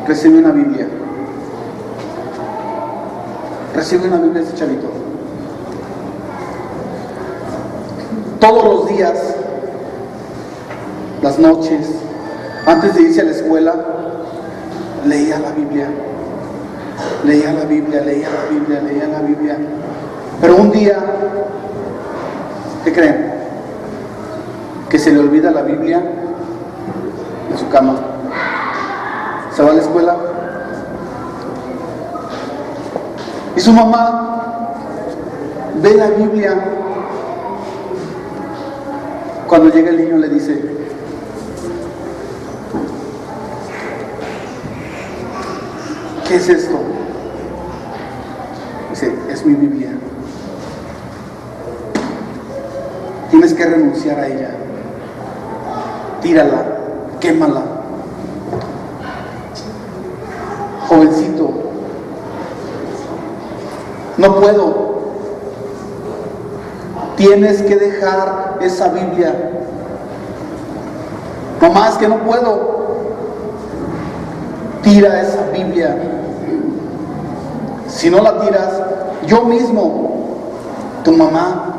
recibe una Biblia. Recibe una Biblia ese chavito. Todos los días, las noches, antes de irse a la escuela, leía la Biblia. Leía la Biblia, leía la Biblia, leía la Biblia. Pero un día, ¿qué creen? Que se le olvida la Biblia en su cama. Se va a la escuela. Y su mamá ve la Biblia. Cuando llega el niño le dice: ¿qué es esto? Dice: es mi Biblia. Tienes que renunciar a ella. Tírala, quémala. Jovencito, No puedo. Tienes que dejar esa Biblia. Mamá, es que no puedo. Tira esa Biblia. Si no la tiras, yo mismo, tu mamá,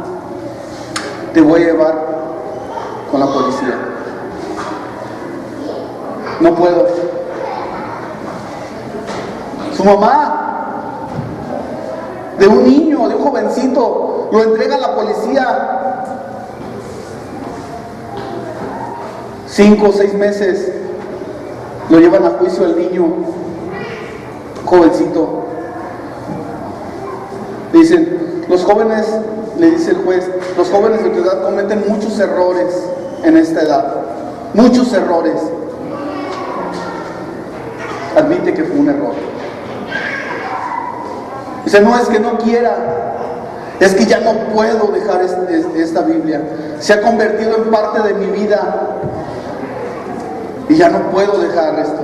te voy a llevar con la policía. No puedo. Su mamá, de un niño, de un jovencito, lo entrega a la policía. 5 o 6 meses lo llevan a juicio al niño, jovencito. Dicen, los jóvenes, le dice el juez, los jóvenes de tu edad cometen muchos errores en esta edad. Muchos errores. Admite que fue un error. Dice, no es que no quiera, es que ya no puedo dejar esta Biblia. Se ha convertido en parte de mi vida y ya no puedo dejar esto.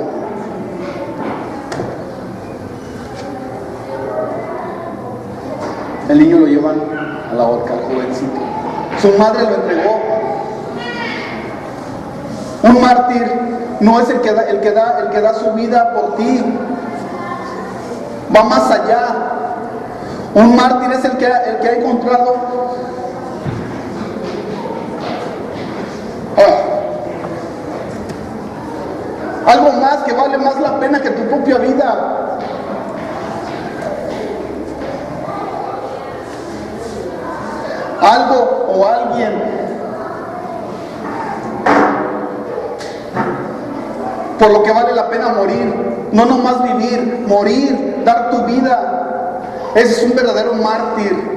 El niño lo llevan a la horca, al jovencito. Su madre lo entregó. Un mártir no es el que da su vida por ti. Va más allá. Un mártir es el que ha encontrado algo más que vale más la pena que tu propia vida. Algo o alguien por lo que vale la pena morir. No nomás vivir, morir, dar tu vida. Ese es un verdadero mártir.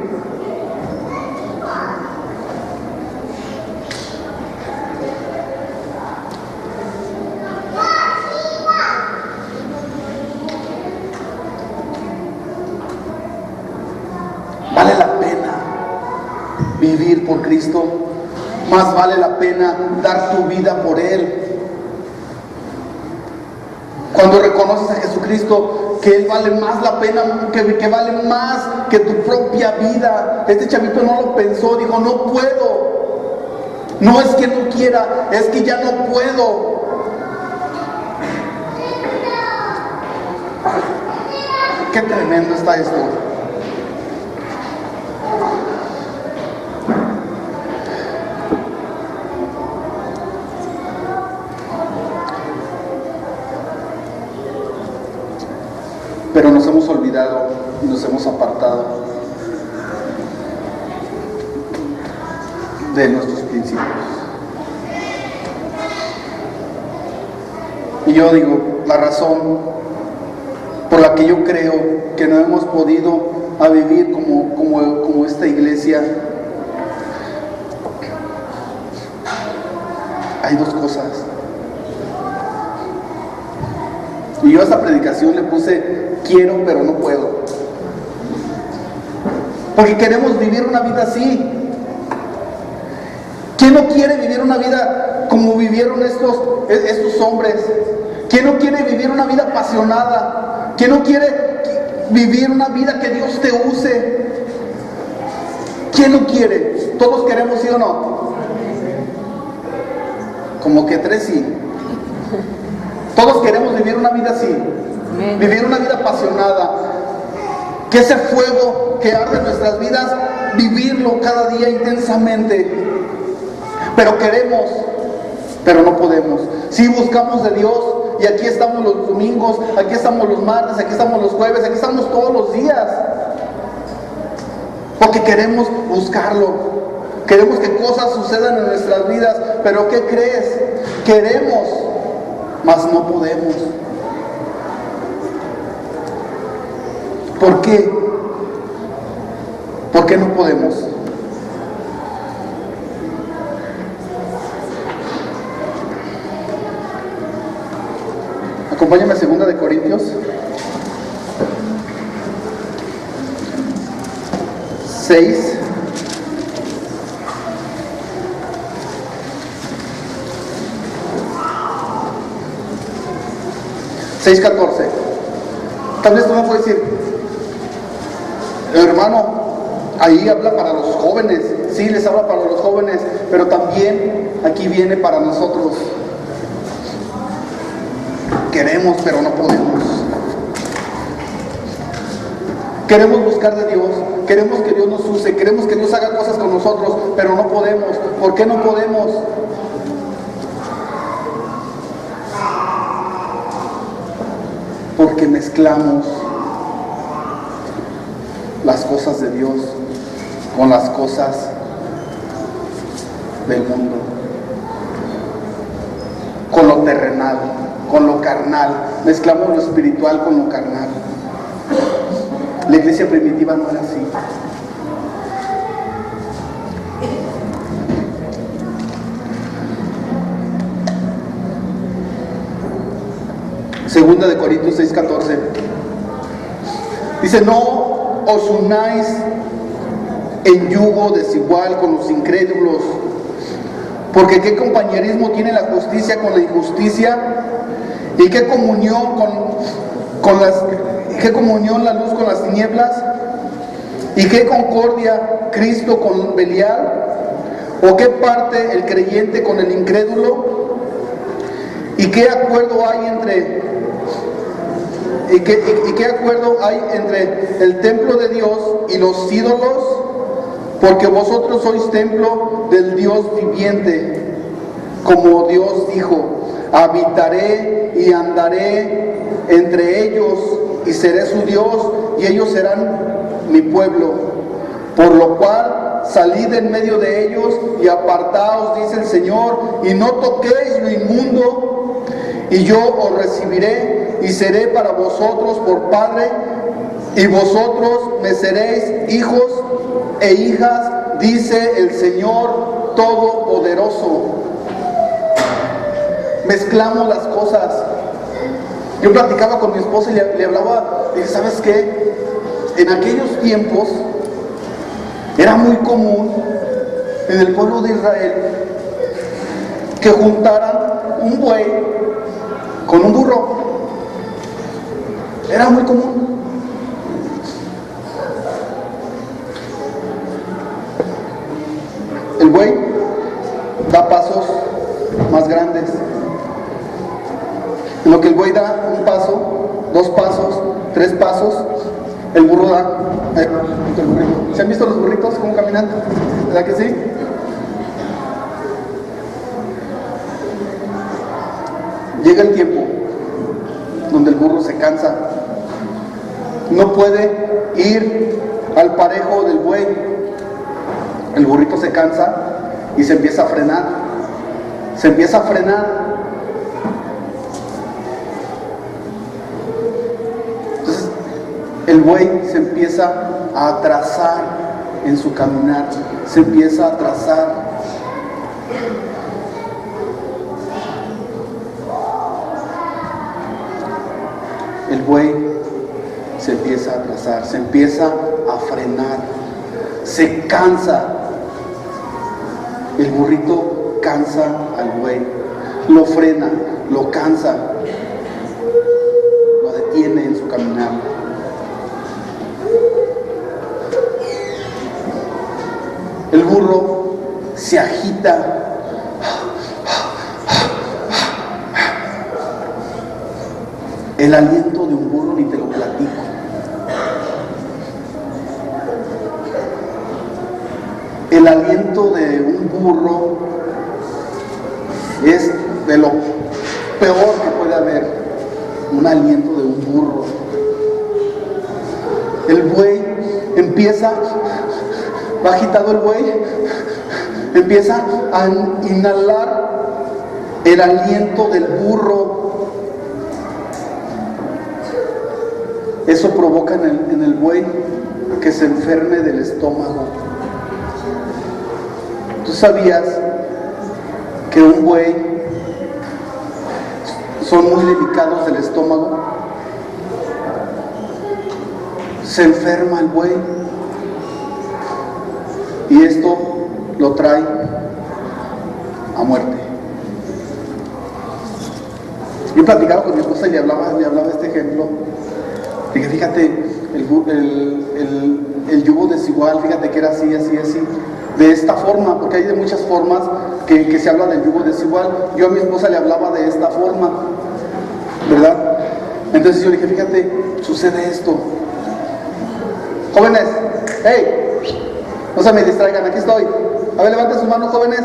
Vale la pena vivir por Cristo. Más vale la pena dar tu vida por Él. Cuando reconoces a Jesucristo, que Él vale más la pena, que vale más que tu propia vida. Este chavito no lo pensó, dijo, no puedo. No es que no quiera, es que ya no puedo. Qué tremendo está esto. Pero nos hemos olvidado y nos hemos apartado de nuestros principios. Y yo digo, la razón por la que yo creo que no hemos podido a vivir como esta iglesia, hay dos cosas. Y yo a esta predicación le puse, quiero pero no puedo. Porque queremos vivir una vida así. ¿Quién no quiere vivir una vida como vivieron estos hombres? ¿Quién no quiere vivir una vida apasionada? ¿Quién no quiere vivir una vida que Dios te use? ¿Quién no quiere? Todos queremos, ¿sí o no? Como que 3 sí. Todos queremos vivir una vida así. Vivir una vida apasionada. Que ese fuego que arde en nuestras vidas, vivirlo cada día intensamente. Pero queremos, pero no podemos. Si buscamos de Dios, y aquí estamos los domingos, aquí estamos los martes, aquí estamos los jueves, aquí estamos todos los días. Porque queremos buscarlo. Queremos que cosas sucedan en nuestras vidas. Pero ¿qué crees? Queremos, mas no podemos. ¿Por qué? ¿Por qué no podemos? Acompáñame a 2 de Corintios 6. Tal vez tú me puedes decir, Hermano, ahí habla para los jóvenes, sí les habla para los jóvenes, pero también aquí viene para nosotros. Queremos, pero no podemos. Queremos buscar de Dios, queremos que Dios nos use, queremos que Dios haga cosas con nosotros, pero no podemos. ¿Por qué no podemos? Porque mezclamos las cosas de Dios con las cosas del mundo, con lo terrenal, con lo carnal. Mezclamos lo espiritual con lo carnal. La iglesia primitiva no era así. Segunda de Corintios 6:14 dice: no os unáis en yugo desigual con los incrédulos, porque qué compañerismo tiene la justicia con la injusticia, y qué comunión qué comunión la luz con las tinieblas, y qué concordia Cristo con Belial, o qué parte el creyente con el incrédulo, y qué acuerdo hay entre el templo de Dios y los ídolos, porque vosotros sois templo del Dios viviente, como Dios dijo: habitaré y andaré entre ellos, y seré su Dios, y ellos serán mi pueblo. Por lo cual salid en medio de ellos y apartaos, dice el Señor, y no toquéis lo inmundo, y yo os recibiré y seré para vosotros por Padre, y vosotros me seréis hijos e hijas, dice el Señor Todopoderoso. Mezclamos las cosas. Yo platicaba con mi esposa y le hablaba, dije: ¿sabes qué? En aquellos tiempos era muy común en el pueblo de Israel que juntaran un buey con un burro. Era muy común. El buey da pasos más grandes. En lo que el buey da un paso, 2 pasos, 3 pasos, el burro da. ¿Se han visto los burritos como caminando? ¿Verdad que sí? Llega el tiempo donde el burro se cansa, no puede ir al parejo del buey. El burrito se cansa y se empieza a frenar. Entonces el buey se empieza a atrasar en su caminar, se empieza a atrasar. El buey se empieza a atrasar, se empieza a frenar, se cansa. El burrito cansa al buey, lo frena, lo cansa, lo detiene en su caminar. El burro se agita. El aliento de un burro ni te lo platico. El aliento de un burro es de lo peor que puede haber. Un aliento de un burro. El buey empieza, va agitado el buey, empieza a inhalar el aliento del burro. Eso provoca en el buey que se enferme del estómago. ¿Tú sabías que un buey son muy delicados del estómago? Se enferma el buey y esto lo trae a muerte. Yo platicaba con mi esposa y le hablaba de este ejemplo. Dije: fíjate, yugo desigual, fíjate que era así, así, así, de esta forma, porque hay de muchas formas que se habla del yugo desigual. Yo a mi esposa le hablaba de esta forma, ¿verdad? Entonces yo le dije, fíjate, sucede esto. Jóvenes, hey, no se me distraigan, aquí estoy. A ver, levanten sus manos, jóvenes.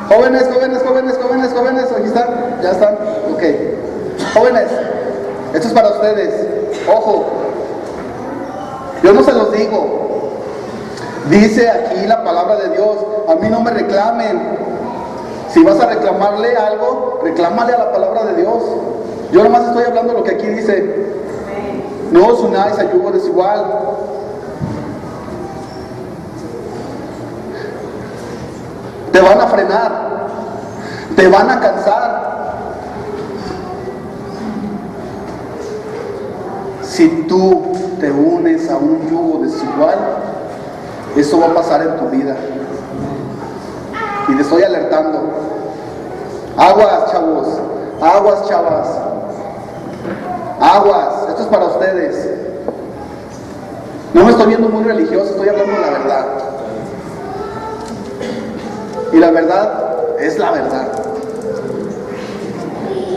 Jóvenes, jóvenes, jóvenes, jóvenes, jóvenes, aquí están, ya están, ok. Jóvenes, esto es para ustedes, ojo, yo no se los digo, dice aquí la palabra de Dios, a mí no me reclamen. Si vas a reclamarle algo, reclámale a la palabra de Dios. Yo nomás estoy hablando lo que aquí dice. No os unáis a yugo desigual. Te van a frenar, te van a cansar. Si tú te unes a un yugo desigual, eso va a pasar en tu vida. Y te estoy alertando. Aguas, chavos, aguas, chavas. Aguas, esto es para ustedes. No me estoy viendo muy religioso, estoy hablando la verdad. Y la verdad es la verdad.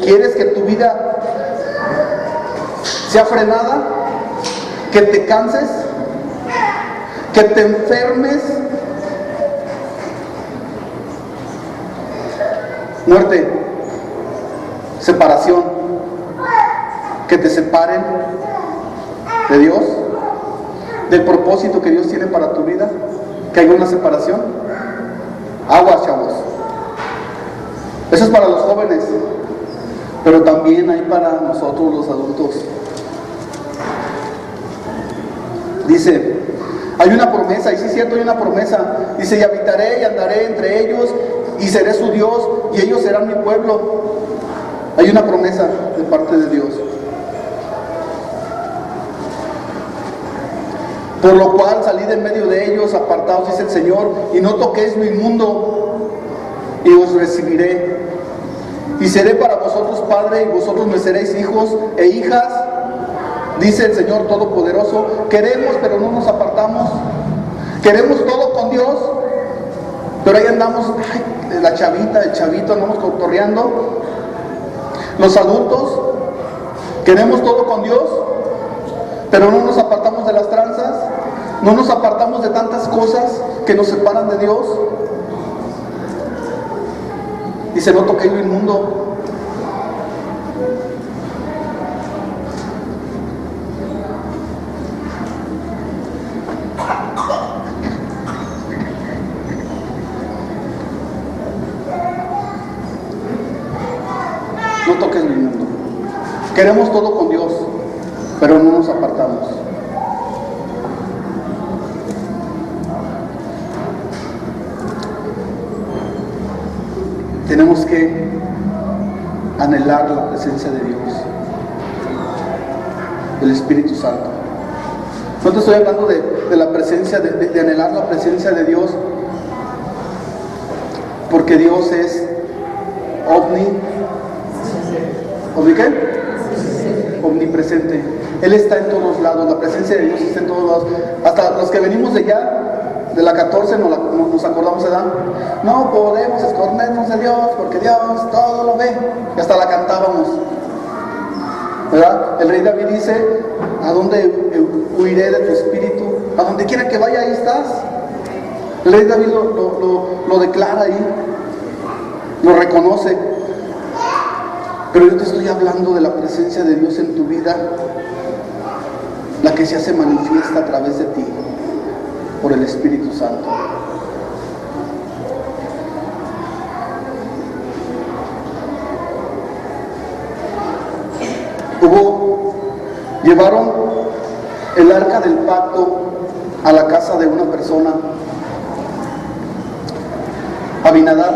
¿Quieres que tu vida sea frenada? ¿Que te canses? ¿Que te enfermes? Muerte, separación, que te separen de Dios, del propósito que Dios tiene para tu vida, que haya una separación. Aguas, chavos. Eso es para los jóvenes, pero también hay para nosotros los adultos. Dice, hay una promesa, y sí es cierto, hay una promesa. Dice, y habitaré y andaré entre ellos, y seré su Dios, y ellos serán mi pueblo. Hay una promesa de parte de Dios. Por lo cual salid en medio de ellos, apartaos, dice el Señor, y no toquéis lo inmundo, y os recibiré. Y seré para vosotros padre, y vosotros me seréis hijos e hijas, dice el Señor Todopoderoso. Queremos, pero no nos apartamos. Queremos todo con Dios, pero ahí andamos, ay, la chavita, el chavito, andamos cotorreando. Los adultos, queremos todo con Dios, pero no nos apartamos de las tranzas, no nos apartamos de tantas cosas que nos separan de Dios. Dice, no toquéis lo inmundo. No toques lo inmundo. Queremos todo con Dios, pero no nos apartamos. Tenemos que anhelar la presencia de Dios, del Espíritu Santo. No te estoy hablando de la presencia, de anhelar la presencia de Dios, porque Dios es omnipresente. Él está en todos lados, la presencia de Dios está en todos lados. Hasta los que venimos de allá, de la 14, nos acordamos de Dan. No podemos escondernos de Dios, porque Dios todo lo ve. Y hasta la cantábamos, ¿verdad? El rey David dice, ¿a dónde huiré de tu espíritu? A donde quiera que vaya, ahí estás. El rey David lo declara ahí, lo reconoce. Pero yo te estoy hablando de la presencia de Dios en tu vida, la que se hace manifiesta a través de ti, por el Espíritu Santo. Llevaron el arca del pacto a la casa de una persona, Abinadab.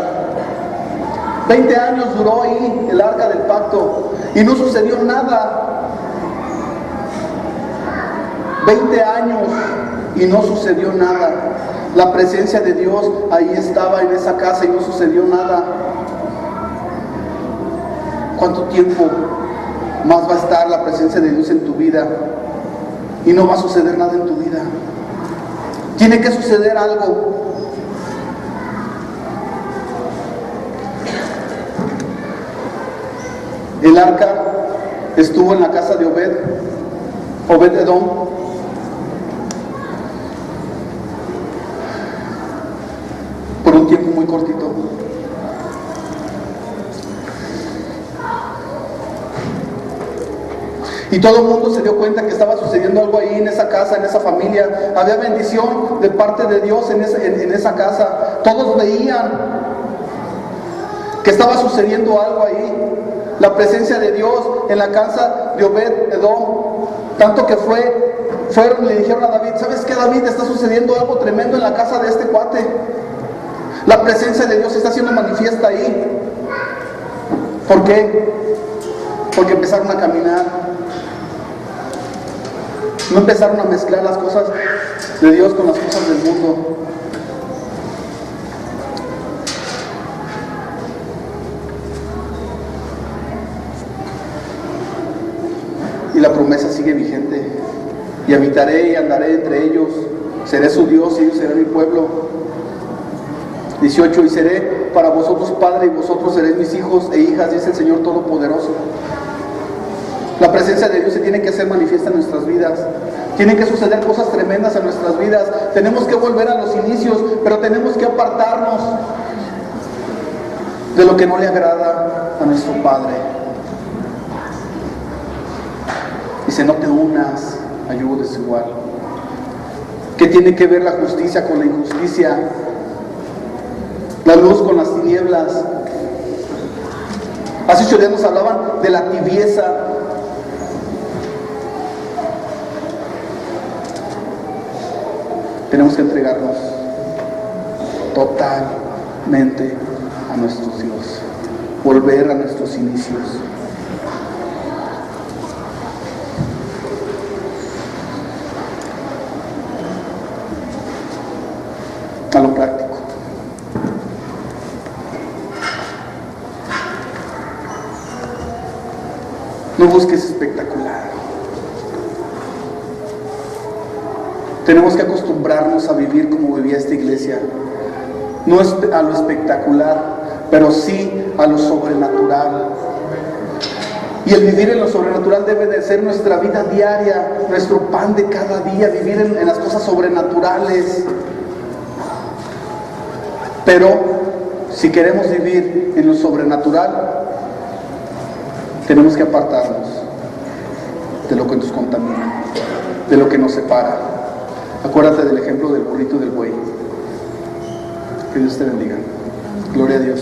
20 años duró ahí el arca del pacto y no sucedió nada. 20 años y no sucedió nada. La presencia de Dios ahí estaba en esa casa y no sucedió nada. ¿Cuánto tiempo más va a estar la presencia de Dios en tu vida? y no va a suceder nada en tu vida. Tiene que suceder algo. El arca estuvo en la casa de Obed-Edom. Por un tiempo muy cortito. Y todo el mundo se dio cuenta que estaba sucediendo algo ahí en esa casa, en esa familia. Había bendición de parte de Dios en esa casa. Todos veían que estaba sucediendo algo ahí. La presencia de Dios en la casa de Obed-Edom. Tanto que fueron y le dijeron a David: ¿sabes qué, David? Está sucediendo algo tremendo en la casa de este cuate. La presencia de Dios está siendo manifiesta ahí. ¿Por qué? Porque empezaron a caminar. No empezaron a mezclar las cosas de Dios con las cosas del mundo. Y la promesa sigue vigente. Y habitaré y andaré entre ellos. Seré su Dios y ellos serán mi pueblo. 18. Y seré para vosotros padre y vosotros seréis mis hijos e hijas, dice el Señor Todopoderoso. La presencia de Dios se tiene que hacer manifiesta en nuestras vidas. Tienen que suceder cosas tremendas en nuestras vidas. Tenemos que volver a los inicios, pero tenemos que apartarnos de lo que no le agrada a nuestro Padre. Dice: no te unas a yugo desigual. ¿Qué tiene que ver la justicia con la injusticia? La luz con las tinieblas. Hace 8 días nos hablaban de la tibieza. Tenemos que entregarnos totalmente a nuestro Dios. Volver a nuestros inicios. A lo práctico. No busques espectacular. Tenemos que acostumbrarnos a vivir como vivía esta iglesia. No a lo espectacular, pero sí a lo sobrenatural. Y el vivir en lo sobrenatural debe de ser nuestra vida diaria, nuestro pan de cada día, vivir en las cosas sobrenaturales. Pero si queremos vivir en lo sobrenatural, tenemos que apartarnos de lo que nos contamina, de lo que nos separa. Acuérdate del ejemplo del burrito y del buey. Que Dios te bendiga. Gloria a Dios.